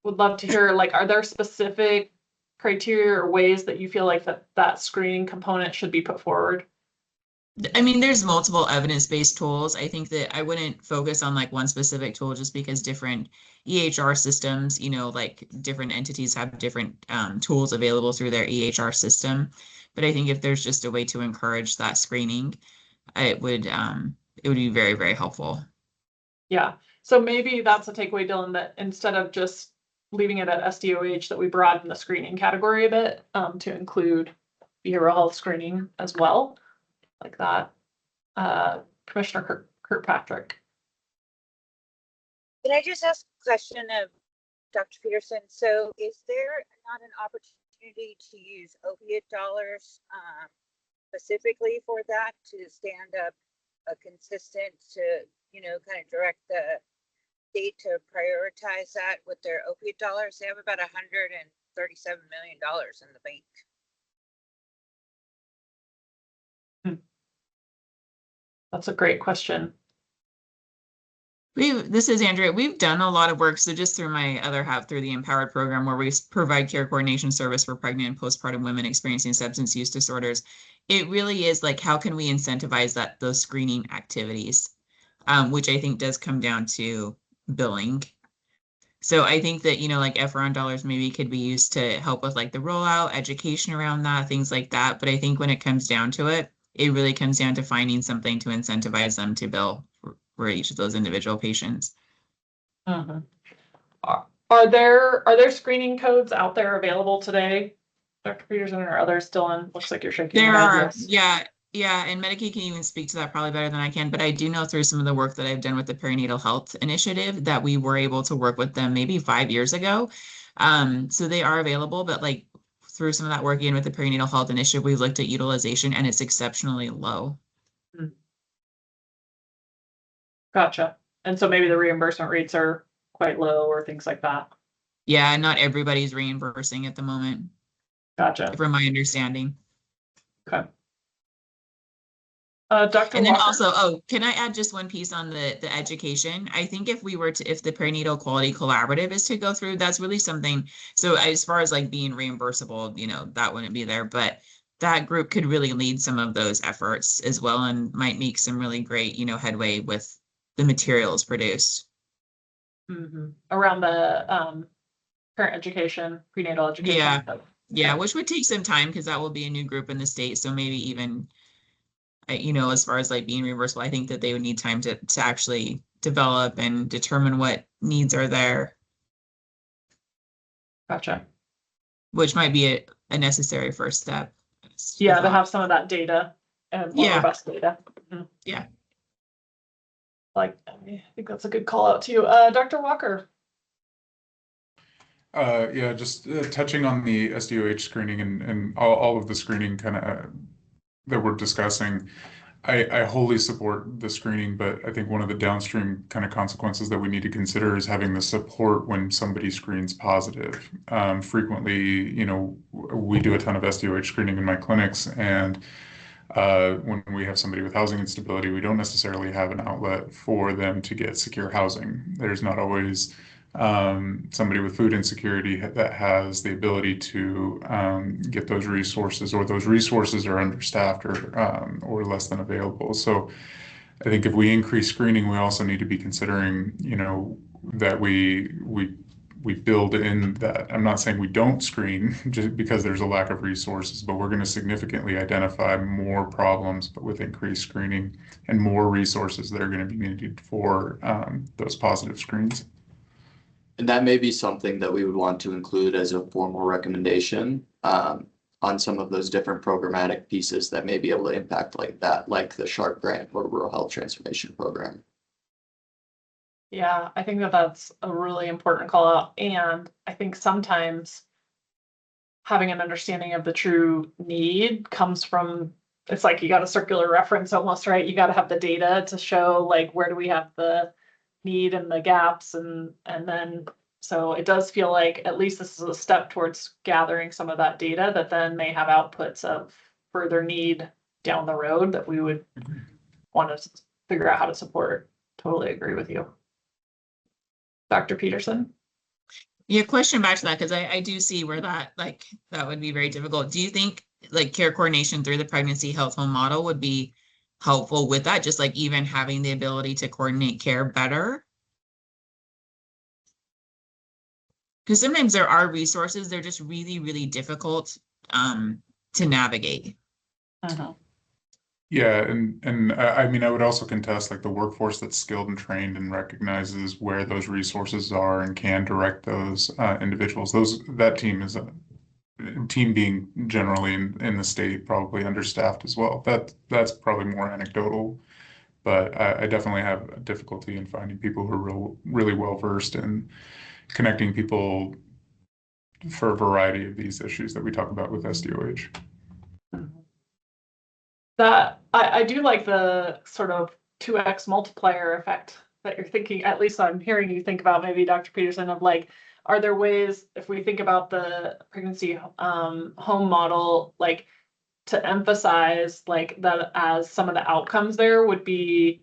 Would love to hear, like, are there specific criteria or ways that you feel like that screening component should be put forward? I mean, there's multiple evidence-based tools. I think that I wouldn't focus on like one specific tool just because different EHR systems, you know, like different entities have different tools available through their EHR system. But I think if there's just a way to encourage that screening, it would be very, very helpful. Yeah. So maybe that's a takeaway, Dylan, that instead of just leaving it at SDOH, that we broaden the screening category a bit to include behavioral health screening as well. Like that. Commissioner Kirkpatrick. Can I just ask a question of Dr. Peterson? So is there not an opportunity to use opiate dollars specifically for that, to stand up a consistent, to, you know, kind of direct the state to prioritize that with their opiate dollars? They have about $137 million in the bank. That's a great question. This is Andrea. We've done a lot of work. So just through my other half, through the Empowered program, where we provide care coordination service for pregnant and postpartum women experiencing substance use disorders. It really is like, how can we incentivize those screening activities, which I think does come down to billing. So I think that, you know, like FRN dollars maybe could be used to help with like the rollout, education around that, things like that. But I think when it comes down to it, it really comes down to finding something to incentivize them to bill for each of those individual patients. Are there screening codes out there available today, Dr. Peterson, or others still in? Looks like you're shaking your head. Yes. Yeah, and Medicaid can even speak to that probably better than I can, but I do know through some of the work that I've done with the Perinatal Health Initiative that we were able to work with them maybe 5 years ago. So they are available, but like through some of that work again with the Perinatal Health Initiative, we looked at utilization and it's exceptionally low. Gotcha. And so maybe the reimbursement rates are quite low or things like that. Yeah, not everybody's reimbursing at the moment. Gotcha. From my understanding. Okay. Dr. And then Walker. also, can I add just one piece on the education? I think if the Perinatal Quality Collaborative is to go through, that's really something. So as far as like being reimbursable, you know, that wouldn't be there, but that group could really lead some of those efforts as well and might make some really great, you know, headway with the materials produced. Around the parent education, prenatal education. Yeah, which would take some time because that will be a new group in the state. So maybe even, you know, as far as like being reimbursable, I think that they would need time to actually develop and determine what needs are there. Gotcha. Which might be a necessary first step. Yeah, to have some of that data and more Yeah. robust data. Mhm. Yeah. Like, I think that's a good call out too. Dr. Walker. Yeah, just touching on the SDOH screening and all of the screening kind of that we're discussing. I wholly support the screening, but I think one of the downstream kind of consequences that we need to consider is having the support when somebody screens positive. Frequently, you know, we do a ton of SDOH screening in my clinics, and when we have somebody with housing instability, we don't necessarily have an outlet for them to get secure housing. There's not always somebody with food insecurity that has the ability to get those resources, or those resources are understaffed or less than available. So I think if we increase screening, we also need to be considering, you know, that we build in that. I'm not saying we don't screen just because there's a lack of resources, but we're going to significantly identify more problems, but with increased screening and more resources that are going to be needed for those positive screens. And that may be something that we would want to include as a formal recommendation on some of those different programmatic pieces that may be able to impact like that, like the SHARP grant or Rural Health Transformation Program. Yeah, I think that that's a really important call out. And I think sometimes having an understanding of the true need comes from, it's like you got a circular reference almost, right? You got to have the data to show like where do we have the need and the gaps, and then so it does feel like at least this is a step towards gathering some of that data that then may have outputs of further need down the road that we would want to figure out how to support. Totally agree with you. Dr. Peterson? Yeah, question back to that, because I do see where that would be very difficult. Do you think like care coordination through the pregnancy health home model would be helpful with that? Just like even having the ability to coordinate care better? Because sometimes there are resources, they're just really, really difficult to navigate. Yeah, and I mean, I would also contest like the workforce that's skilled and trained and recognizes where those resources are and can direct those individuals. That team is a team being generally in the state probably understaffed as well. That's probably more anecdotal, but I definitely have a difficulty in finding people who are really well versed in connecting people for a variety of these issues that we talk about with SDOH. That I do like the sort of 2x multiplier effect that you're thinking, at least I'm hearing you think about, maybe Dr. Peterson, of like, are there ways, if we think about the pregnancy home model, like to emphasize like that as some of the outcomes there would be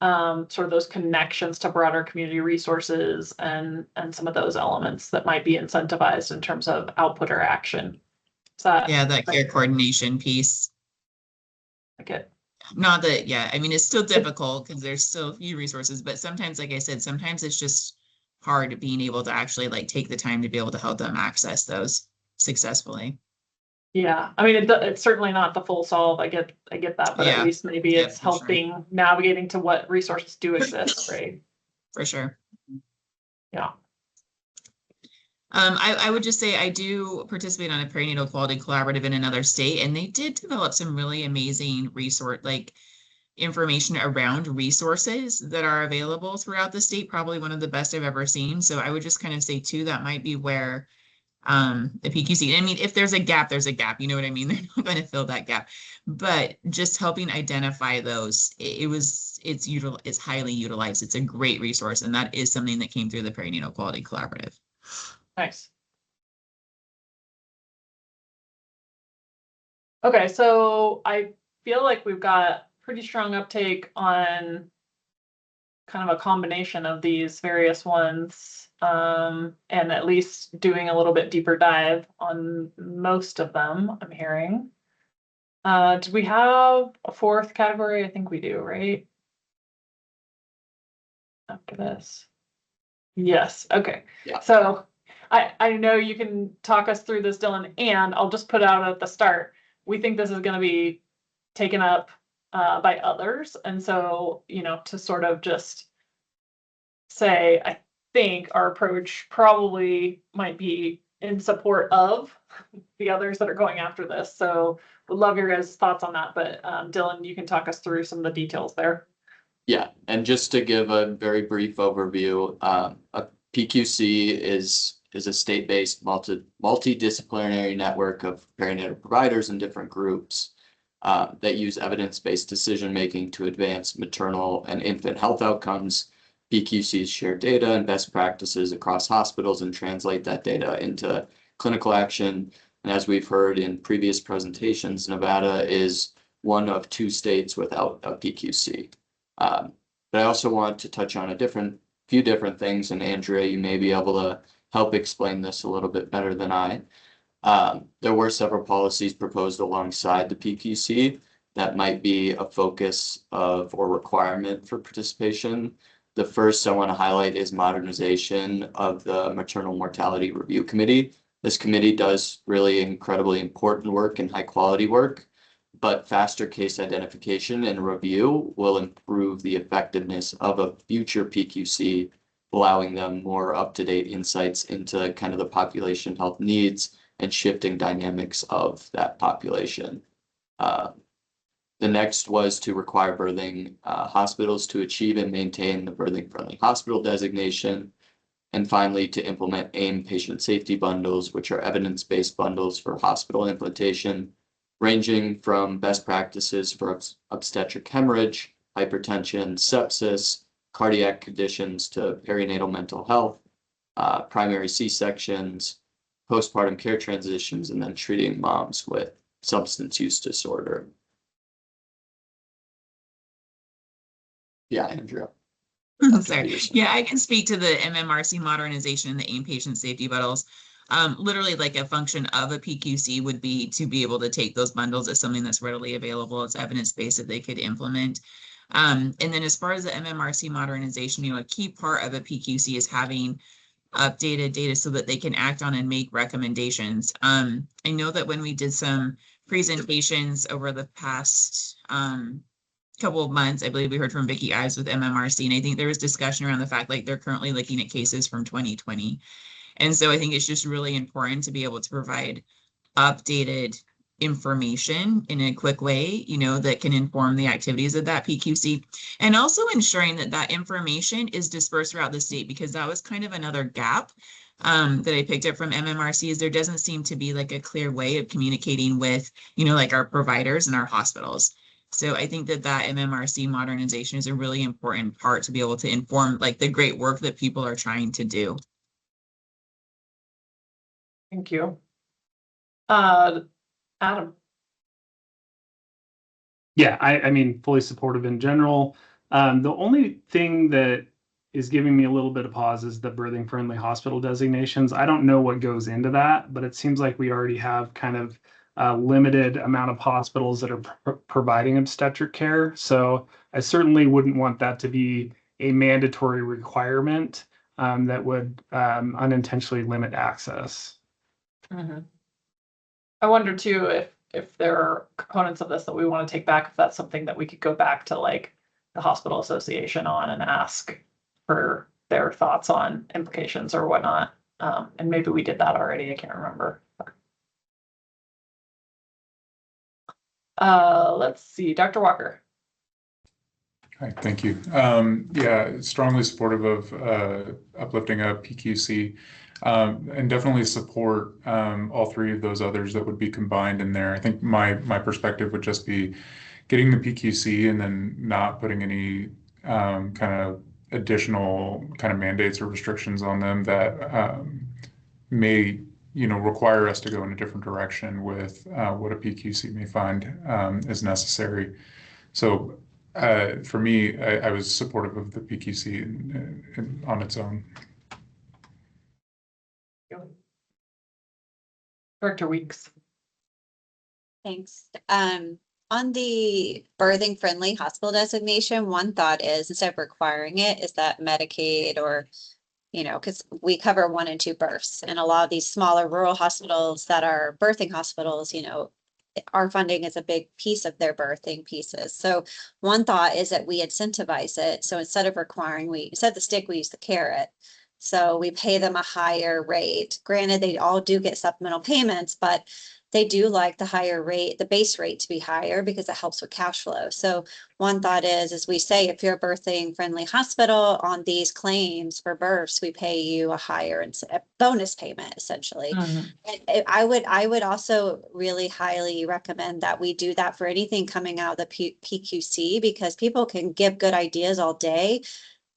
sort of those connections to broader community resources and some of those elements that might be incentivized in terms of output or action. Is that, yeah, that care coordination piece. Okay. Not that, yeah, I mean, it's still difficult because there's still a few resources, but sometimes, like I said, sometimes it's just hard being able to actually like take the time to be able to help them access those successfully. Yeah, I mean, it's certainly not the full solve. I get that, but Yeah. at least maybe Yeah, it's for sure. helping navigating to what resources do exist, right? For sure. Yeah. I would just say I do participate on a perinatal quality collaborative in another state, and they did develop some really amazing information around resources that are available throughout the state, probably one of the best I've ever seen. So I would just kind of say too, that might be where the PQC, I mean, if there's a gap, there's a gap, you know what I mean? They're not going to fill that gap, but just helping identify those, it's highly utilized. It's a great resource. And that is something that came through the perinatal quality collaborative. Nice. Okay, so I feel like we've got pretty strong uptake on kind of a combination of these various ones, and at least doing a little bit deeper dive on most of them, I'm hearing. Do we have a fourth category? I think we do, right? After this. Yes, okay. Yeah. So I know you can talk us through this, Dylan, and I'll just put out at the start, we think this is going to be taken up by others. And so, you know, to sort of just say, I think our approach probably might be in support of the others that are going after this. So would love your guys' thoughts on that, but Dylan, you can talk us through some of the details there. Yeah, and just to give a very brief overview, a PQC is a state-based multidisciplinary network of perinatal providers and different groups that use evidence-based decision-making to advance maternal and infant health outcomes. PQCs share data and best practices across hospitals and translate that data into clinical action. And as we've heard in previous presentations, Nevada is one of 2 states without a PQC. But I also want to touch on a few different things, and Andrea, you may be able to help explain this a little bit better than I. There were several policies proposed alongside the PQC that might be a focus of or requirement for participation. The first I want to highlight is modernization of the Maternal Mortality Review Committee. This committee does really incredibly important work and high quality work, but faster case identification and review will improve the effectiveness of a future PQC, allowing them more up-to-date insights into kind of the population health needs and shifting dynamics of that population. The next was to require birthing hospitals to achieve and maintain the birthing-friendly hospital designation. And finally, to implement AIM patient safety bundles, which are evidence-based bundles for hospital implantation, ranging from best practices for obstetric hemorrhage, hypertension, sepsis, cardiac conditions to perinatal mental health, primary C-sections, postpartum care transitions, and then treating moms with substance use disorder. Yeah, Andrea. I'm sorry. Yeah, I can speak to the MMRC modernization and the AIM patient safety bundles. Literally like a function of a PQC would be to be able to take those bundles as something that's readily available. It's evidence-based that they could implement. And then as far as the MMRC modernization, a key part of a PQC is having updated data so that they can act on and make recommendations. I know that when we did some presentations over the past couple of months, I believe we heard from Vicki Ives with MMRC, and I think there was discussion around the fact like they're currently looking at cases from 2020. And so I think it's just really important to be able to provide updated information in a quick way, that can inform the activities of that PQC, and also ensuring that that information is dispersed throughout the state, because that was kind of another gap that I picked up from MMRC, is there doesn't seem to be like a clear way of communicating with, like our providers and our hospitals. So I think that MMRC modernization is a really important part to be able to inform like the great work that people are trying to do. Thank you. Adam. Yeah, I mean, fully supportive in general. The only thing that is giving me a little bit of pause is the birthing friendly hospital designations. I don't know what goes into that, but it seems like we already have kind of a limited amount of hospitals that are providing obstetric care. So I certainly wouldn't want that to be a mandatory requirement that would unintentionally limit access. Mm-hmm. I wonder too if there are components of this that we want to take back, if that's something that we could go back to like the hospital association on and ask for their thoughts on implications or whatnot. And maybe we did that already. I can't remember. Let's see, Dr. Walker. Hi, thank you. Yeah, strongly supportive of uplifting a PQC, and definitely support all 3 of those others that would be combined in there. I think my perspective would just be getting the PQC and then not putting any kind of additional kind of mandates or restrictions on them that may require us to go in a different direction with what a PQC may find is necessary. So for me, I was supportive of the PQC on its own. Director Weeks. Thanks. On the birthing friendly hospital designation, one thought is instead of requiring it, is that Medicaid or because we cover 1 and 2 births, and a lot of these smaller rural hospitals that are birthing hospitals, our funding is a big piece of their birthing pieces. So one thought is that we incentivize it. So instead of requiring, we use the stick, we use the carrot. So we pay them a higher rate. Granted, they all do get supplemental payments, but they do like the higher rate, the base rate to be higher because it helps with cash flow. So one thought is, as we say, if you're a birthing friendly hospital on these claims for births, we pay you a higher a bonus payment essentially. And I would also really highly recommend that we do that for anything coming out of the PQC, because people can give good ideas all day.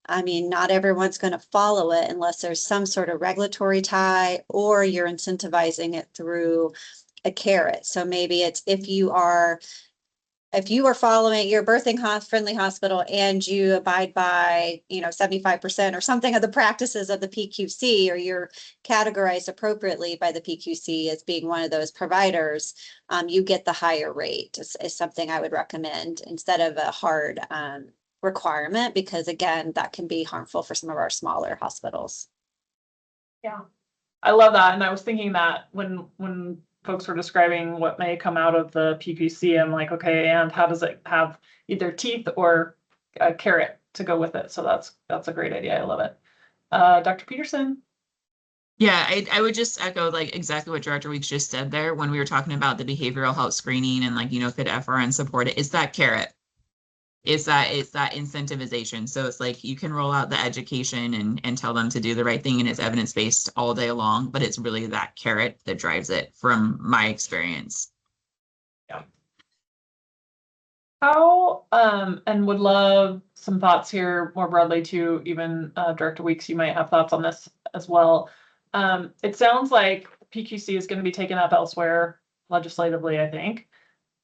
I mean, not everyone's going to follow it unless there's some sort of regulatory tie or you're incentivizing it through a carrot. So maybe it's if you are following your birthing friendly hospital and you abide by, 75% or something of the practices of the PQC, or you're categorized appropriately by the PQC as being one of those providers, you get the higher rate is something I would recommend instead of a hard requirement, because again, that can be harmful for some of our smaller hospitals. Yeah, I love that. And I was thinking that when folks were describing what may come out of the PQC, I'm like, okay, and how does it have either teeth or a carrot to go with it? So that's a great idea. I love it. Dr. Peterson? Yeah, I would just echo like exactly what Director Weeks just said there when we were talking about the behavioral health screening and like, could FRN support it? It's that carrot. It's that incentivization. So it's like you can roll out the education and tell them to do the right thing, and it's evidence-based all day long, but it's really that carrot that drives it from my experience. Yeah. How, and would love some thoughts here more broadly too, even Director Weeks, you might have thoughts on this as well. It sounds like PQC is going to be taken up elsewhere legislatively, I think.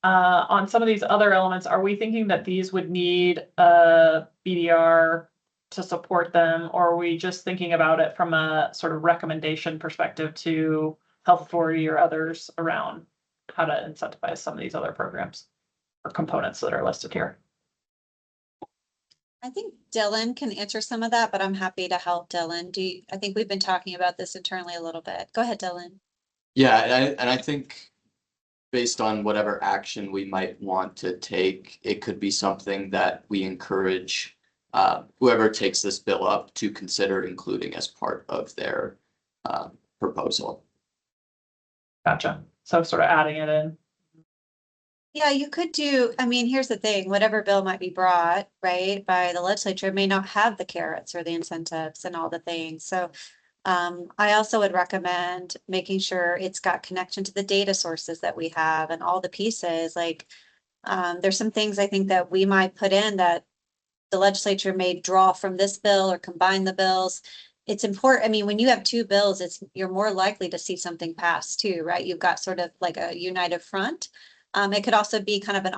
On some of these other elements, are we thinking that these would need a BDR to support them, or are we just thinking about it from a sort of recommendation perspective to health authority or others around how to incentivize some of these other programs or components that are listed here? I think Dylan can answer some of that, but I'm happy to help Dylan. I think we've been talking about this internally a little bit. Go ahead, Dylan. Yeah, and I think based on whatever action we might want to take, it could be something that we encourage whoever takes this bill up to consider including as part of their proposal. Gotcha. So sort of adding it in. Yeah, you could do, I mean, here's the thing, whatever bill might be brought, right, by the legislature may not have the carrots or the incentives and all the things. So I also would recommend making sure it's got connection to the data sources that we have and all the pieces. Like there's some things I think that we might put in that the legislature may draw from this bill or combine the bills. It's important. I mean, when you have two bills, you're more likely to see something pass too, right? You've got sort of like a united front. It could also be kind of an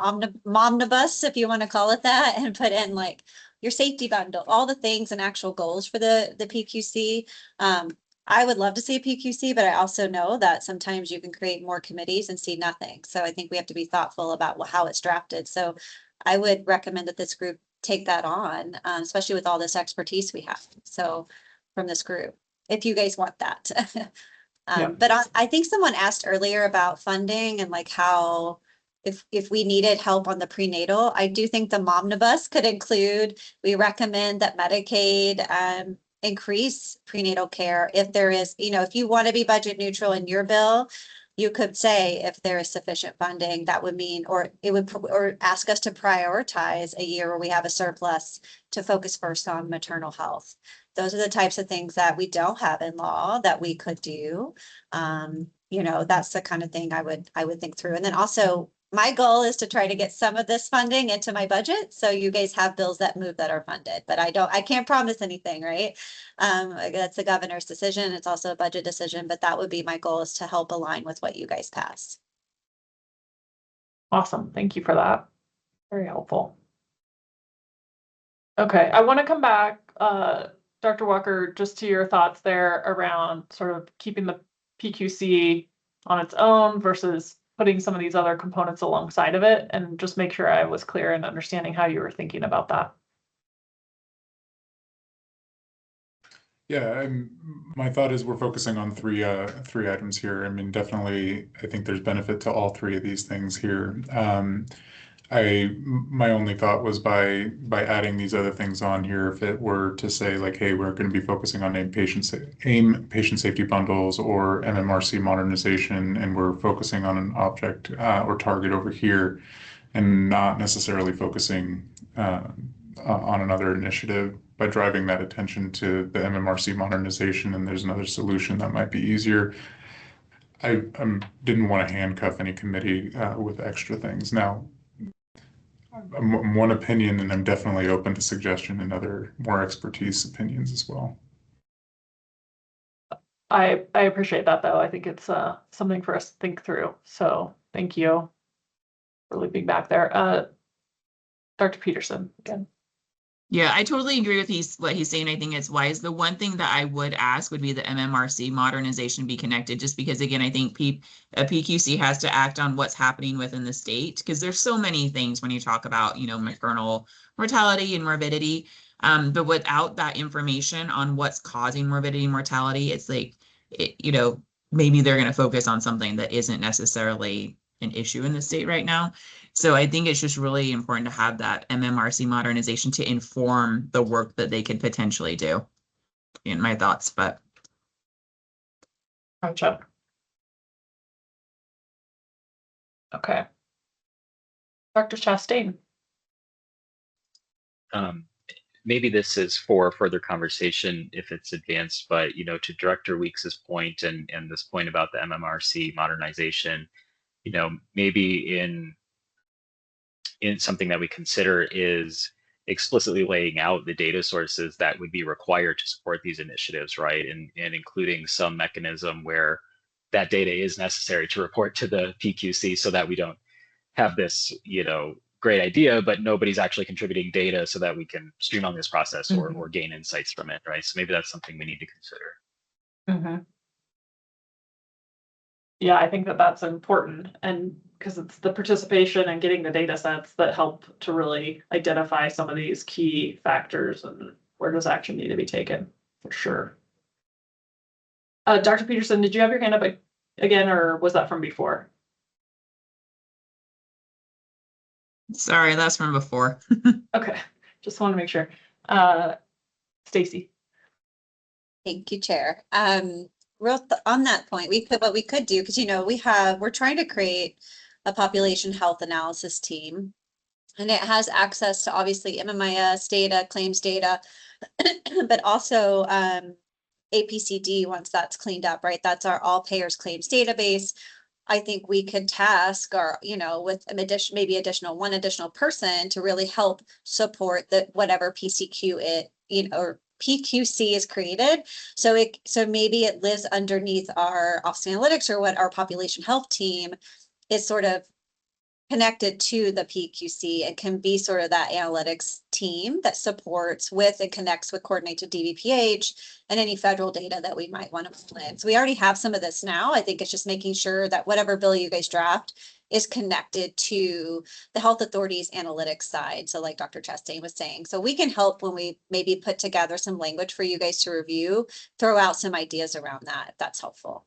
omnibus, if you want to call it that, and put in like your safety bundle, all the things and actual goals for the PQC. I would love to see a PQC, but I also know that sometimes you can create more committees and see nothing. So I think we have to be thoughtful about how it's drafted. So I would recommend that this group take that on, especially with all this expertise we have. So from this group, if you guys want that. But I think someone asked earlier about funding and like how if we needed help on the prenatal, I do think the Momnibus could include, we recommend that Medicaid increase prenatal care if there is, if you want to be budget neutral in your bill, you could say if there is sufficient funding, that would mean, or ask us to prioritize a year where we have a surplus to focus first on maternal health. Those are the types of things that we don't have in law that we could do. That's the kind of thing I would think through. And then also my goal is to try to get some of this funding into my budget. So you guys have bills that move that are funded, but I can't promise anything, right? That's the governor's decision. It's also a budget decision, but that would be my goal, is to help align with what you guys pass. Awesome. Thank you for that. Very helpful. Okay. I want to come back, Dr. Walker, just to your thoughts there around sort of keeping the PQC on its own versus putting some of these other components alongside of it, and just make sure I was clear in understanding how you were thinking about that. Yeah, my thought is we're focusing on three items here. I mean, definitely, I think there's benefit to all three of these things here. my only thought was by adding these other things on here, if it were to say like, hey, we're going to be focusing on AIM patient safety bundles or MMRC modernization, and we're focusing on an object or target over here, and not necessarily focusing on another initiative, by driving that attention to the MMRC modernization, and there's another solution that might be easier. I didn't want to handcuff any committee with extra things. Now, I'm one opinion, and I'm definitely open to suggestion and other more expertise opinions as well. I appreciate that, though. I think it's something for us to think through. So thank you for looping back there. Dr. Peterson, again. Yeah, I totally agree with what he's saying. I think it's wise. The one thing that I would ask would be the MMRC modernization be connected, just because, again, I think a PQC has to act on what's happening within the state, because there's so many things when you talk about, maternal mortality and morbidity. But without that information on what's causing morbidity and mortality, it's like, maybe they're going to focus on something that isn't necessarily an issue in the state right now. So I think it's just really important to have that MMRC modernization to inform the work that they could potentially do. In my thoughts, but. Gotcha. Okay. Dr. Chastain. Maybe this is for further conversation if it's advanced, but to Director Weeks's point and this point about the MMRC modernization, maybe in something that we consider is explicitly laying out the data sources that would be required to support these initiatives, right? And including some mechanism where that data is necessary to report to the PQC, so that we don't have this, great idea, but nobody's actually contributing data so that we can streamline this process or gain insights from it, right? So maybe that's something we need to consider. Yeah, I think that's important, and because it's the participation and getting the data sets that help to really identify some of these key factors and where does action need to be taken, for sure. Dr. Peterson, did you have your hand up again, or was that from before? Sorry, that's from before. Okay, just want to make sure. Stacy. Thank you, Chair. On that point, what we could do, because we're trying to create a population health analysis team, and it has access to obviously MMIS data, claims data, but also APCD once that's cleaned up, right? That's our all payers claims database. I think we could task with maybe one additional person to really help support whatever PCQ or PQC is created. So maybe it lives underneath our Office of Analytics, or what our population health team is sort of connected to the PQC, and can be sort of that analytics team that supports with and connects with, coordinates with DVPH and any federal data that we might want to pull in. So we already have some of this now. I think it's just making sure that whatever bill you guys draft is connected to the health authority's analytics side. So like Dr. Chastain was saying, so we can help when we maybe put together some language for you guys to review, throw out some ideas around that, if that's helpful.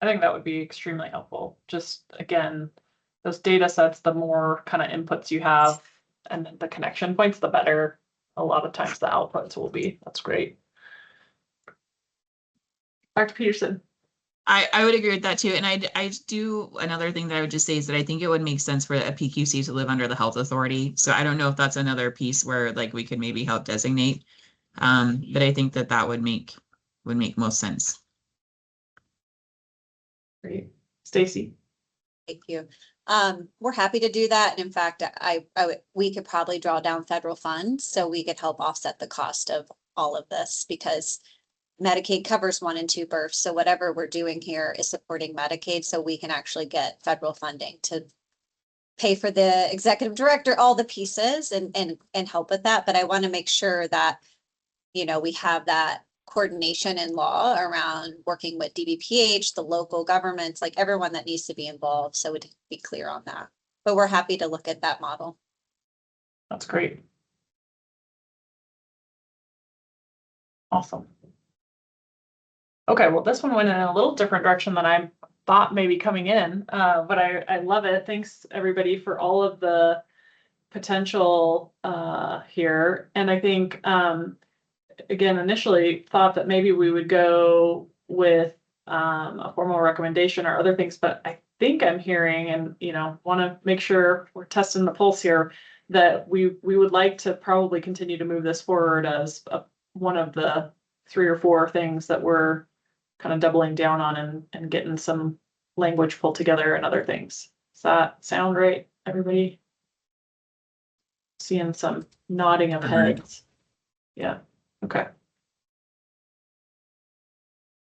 I think that would be extremely helpful. Just again, those data sets, the more kind of inputs you have and the connection points, the better a lot of times the outputs will be. That's great. Dr. Peterson. I would agree with that too. And I do, another thing that I would just say is that I think it would make sense for a PQC to live under the health authority. So I don't know if that's another piece where like we could maybe help designate. But I think that would make most sense. Great. Stacy. Thank you. We're happy to do that. And in fact, we could probably draw down federal funds so we could help offset the cost of all of this, because Medicaid covers 1 and 2 births. So whatever we're doing here is supporting Medicaid, so we can actually get federal funding to pay for the executive director, all the pieces, and help with that. But I want to make sure that, we have that coordination in law around working with DVPH, the local governments, like everyone that needs to be involved. So we'd be clear on that. But we're happy to look at that model. That's great. Awesome. Okay, well, this one went in a little different direction than I thought maybe coming in, but I love it. Thanks everybody for all of the potential here. And I think again, initially thought that maybe we would go with a formal recommendation or other things, but I think I'm hearing, and want to make sure we're testing the pulse here, that we would like to probably continue to move this forward as one of the 3 or 4 things that we're kind of doubling down on and getting some language pulled together and other things. Does that sound right, everybody? Seeing some nodding of Agreed. heads. Yeah, okay.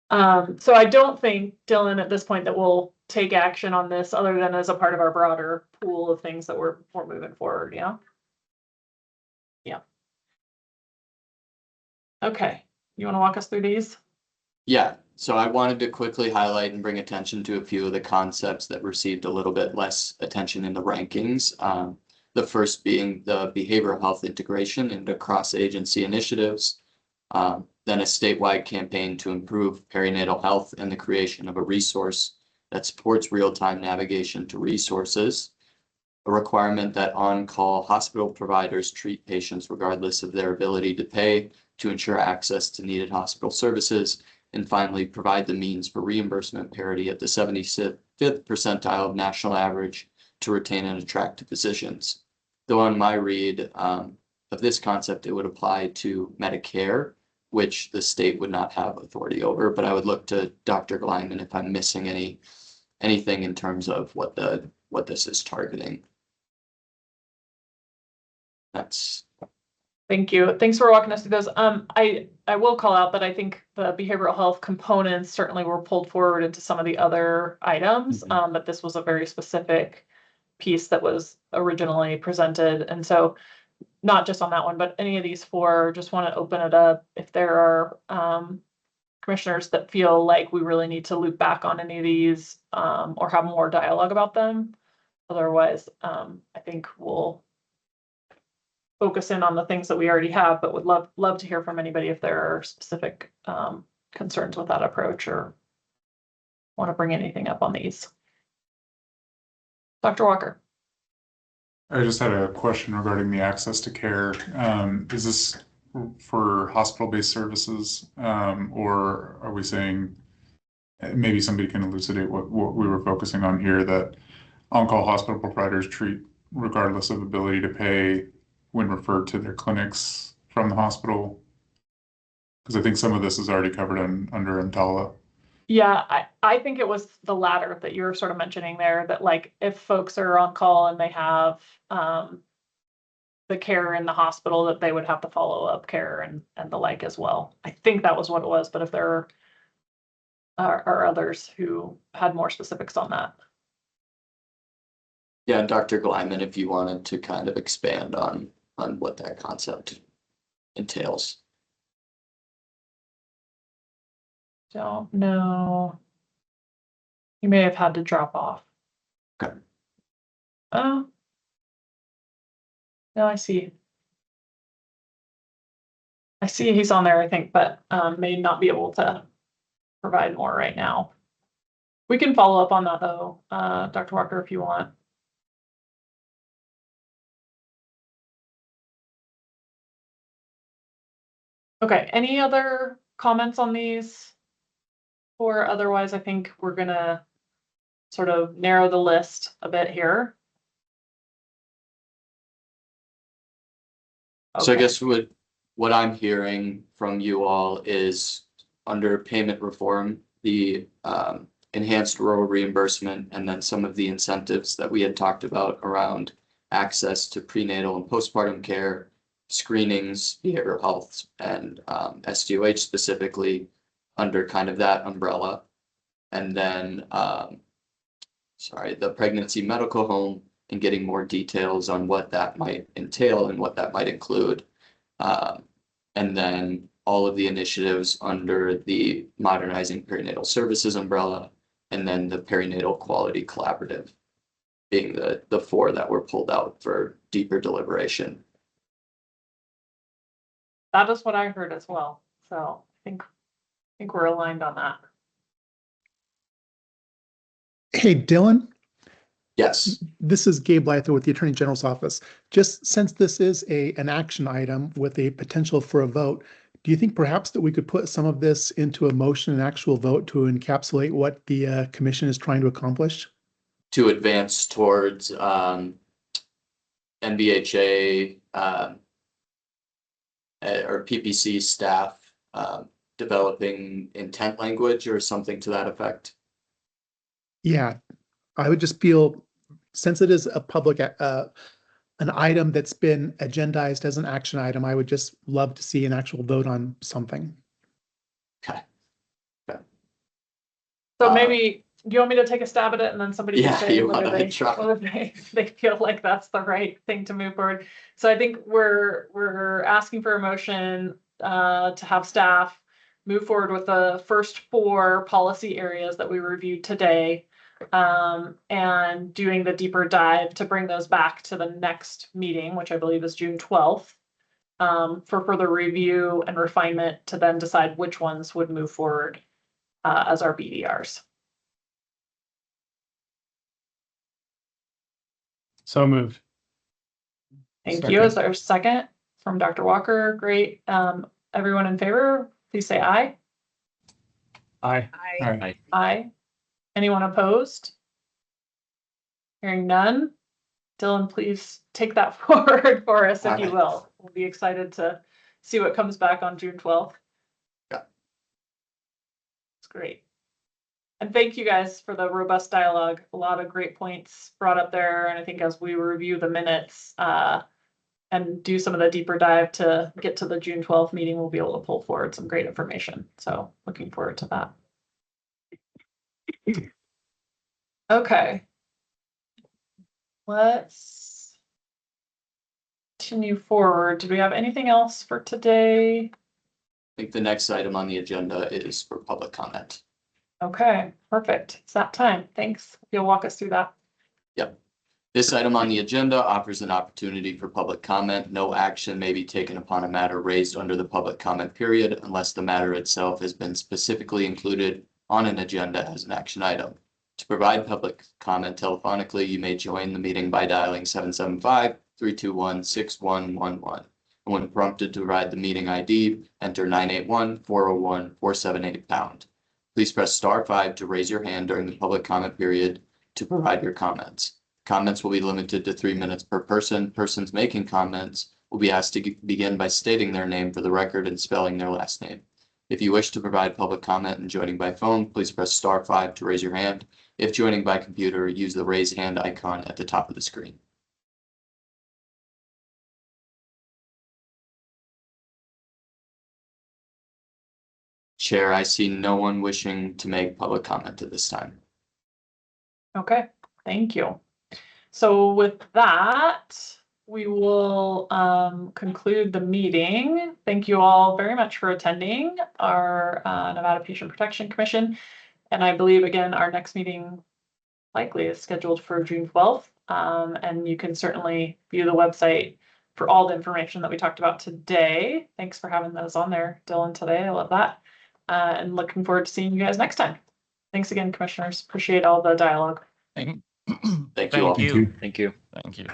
So I don't think, Dylan, at this point that we'll take action on this other than as a part of our broader pool of things that we're moving forward, yeah? Yeah. Okay, you want to walk us through these? Yeah, so I wanted to quickly highlight and bring attention to a few of the concepts that received a little bit less attention in the rankings. The first being the behavioral health integration into cross-agency initiatives. Then a statewide campaign to improve perinatal health and the creation of a resource that supports real-time navigation to resources. A requirement that on-call hospital providers treat patients regardless of their ability to pay to ensure access to needed hospital services. And finally, provide the means for reimbursement parity at the 75th percentile of national average to retain and attract physicians. Though on my read of this concept, it would apply to Medicare, which the state would not have authority over, but I would look to Dr. Gleiman if I'm missing anything in terms of what this is targeting. That's. Thank you. Thanks for walking us through those. I will call out that I think the behavioral health components certainly were pulled forward into some of the other items, but this was a very specific piece that was originally presented. And so not just on that one, but any of these 4, just want to open it up if there are commissioners that feel like we really need to loop back on any of these or have more dialogue about them. Otherwise, I think we'll focus in on the things that we already have, but would love to hear from anybody if there are specific concerns with that approach or want to bring anything up on these. Dr. Walker. I just had a question regarding the access to care. Is this for hospital-based services, or are we saying, maybe somebody can elucidate what we were focusing on here, that on-call hospital providers treat regardless of ability to pay when referred to their clinics from the hospital? Because I think some of this is already covered under EMTALA. Yeah, I think it was the latter that you were sort of mentioning there, that like if folks are on call and they have the care in the hospital, that they would have to follow up care and the like as well. I think that was what it was, but if there are others who had more specifics on that. Yeah, Dr. Gleiman, if you wanted to kind of expand on what that concept entails. Don't know. You may have had to drop off. Okay. Oh. No, I see. I see he's on there, I think, but may not be able to provide more right now. We can follow up on that though, Dr. Walker, if you want. Okay, any other comments on these? Or otherwise, I think we're gonna sort of narrow the list a bit here. So I Okay. guess what I'm hearing from you all is under payment reform, the enhanced rural reimbursement, and then some of the incentives that we had talked about around access to prenatal and postpartum care, screenings, behavioral health, and SDOH specifically under kind of that umbrella. And then, the pregnancy medical home and getting more details on what that might entail and what that might include. And then all of the initiatives under the Modernizing Perinatal Services umbrella, and then the Perinatal Quality Collaborative being the 4 that were pulled out for deeper deliberation. That is what I heard as well. So I think we're aligned on that. Hey, Dylan, Yes, this is Gabe Lyther with the Attorney General's office. Just since this is an action item with a potential for a vote, do you think perhaps that we could put some of this into a motion and actual vote to encapsulate what the commission is trying to accomplish? to advance towards NBHA or PPC staff developing intent language or something to that effect. Yeah, I would just feel, since it is a public, an item that's been agendized as an action item, I would just love to see an actual vote on something. Okay. So maybe, do you want me to take a stab at it and then somebody can Yeah, say you whether wanna they, try. whether they feel like that's the right thing to move forward? So I think we're asking for a motion to have staff move forward with the first 4 policy areas that we reviewed today, and doing the deeper dive to bring those back to the next meeting, which I believe is June 12th, for further review and refinement to then decide which ones would move forward as our BDRs. So moved. Thank Second. you. Is there a second from Dr. Walker? Great. Everyone in favor, please say aye. Aye. Aye. Aye. Anyone opposed? Hearing none. Dylan, please take that forward for us if you Aye. will. We'll be excited to see what comes back on June 12th. Yeah. It's great. And thank you guys for the robust dialogue. A lot of great points brought up there. And I think as we review the minutes and do some of the deeper dive to get to the June 12th meeting, we'll be able to pull forward some great information. So looking forward to that. Okay. Let's continue forward. Do we have anything else for today? I think the next item on the agenda is for public comment. Okay, perfect. It's that time. Thanks. You'll walk us through that. Yep. This item on the agenda offers an opportunity for public comment. No action may be taken upon a matter raised under the public comment period unless the matter itself has been specifically included on an agenda as an action item. To provide public comment telephonically, you may join the meeting by dialing 775-321-6111. And when prompted to provide the meeting ID, enter 981-401-478#. Please press *5 to raise your hand during the public comment period to provide your comments. Comments will be limited to 3 minutes per person. Persons making comments will be asked to begin by stating their name for the record and spelling their last name. If you wish to provide public comment and joining by phone, please press *5 to raise your hand. If joining by computer, use the raise hand icon at the top of the screen. Chair, I see no one wishing to make public comment at this time. Okay, thank you. So with that, we will conclude the meeting. Thank you all very much for attending our Nevada Patient Protection Commission. And I believe, again, our next meeting likely is scheduled for June 12th. And you can certainly view the website for all the information that we talked about today. Thanks for having those on there, Dylan, today. I love that. And looking forward to seeing you guys next time. Thanks again, commissioners. Appreciate all the dialogue. Thank Thank you all. you. Thank you. Thank you.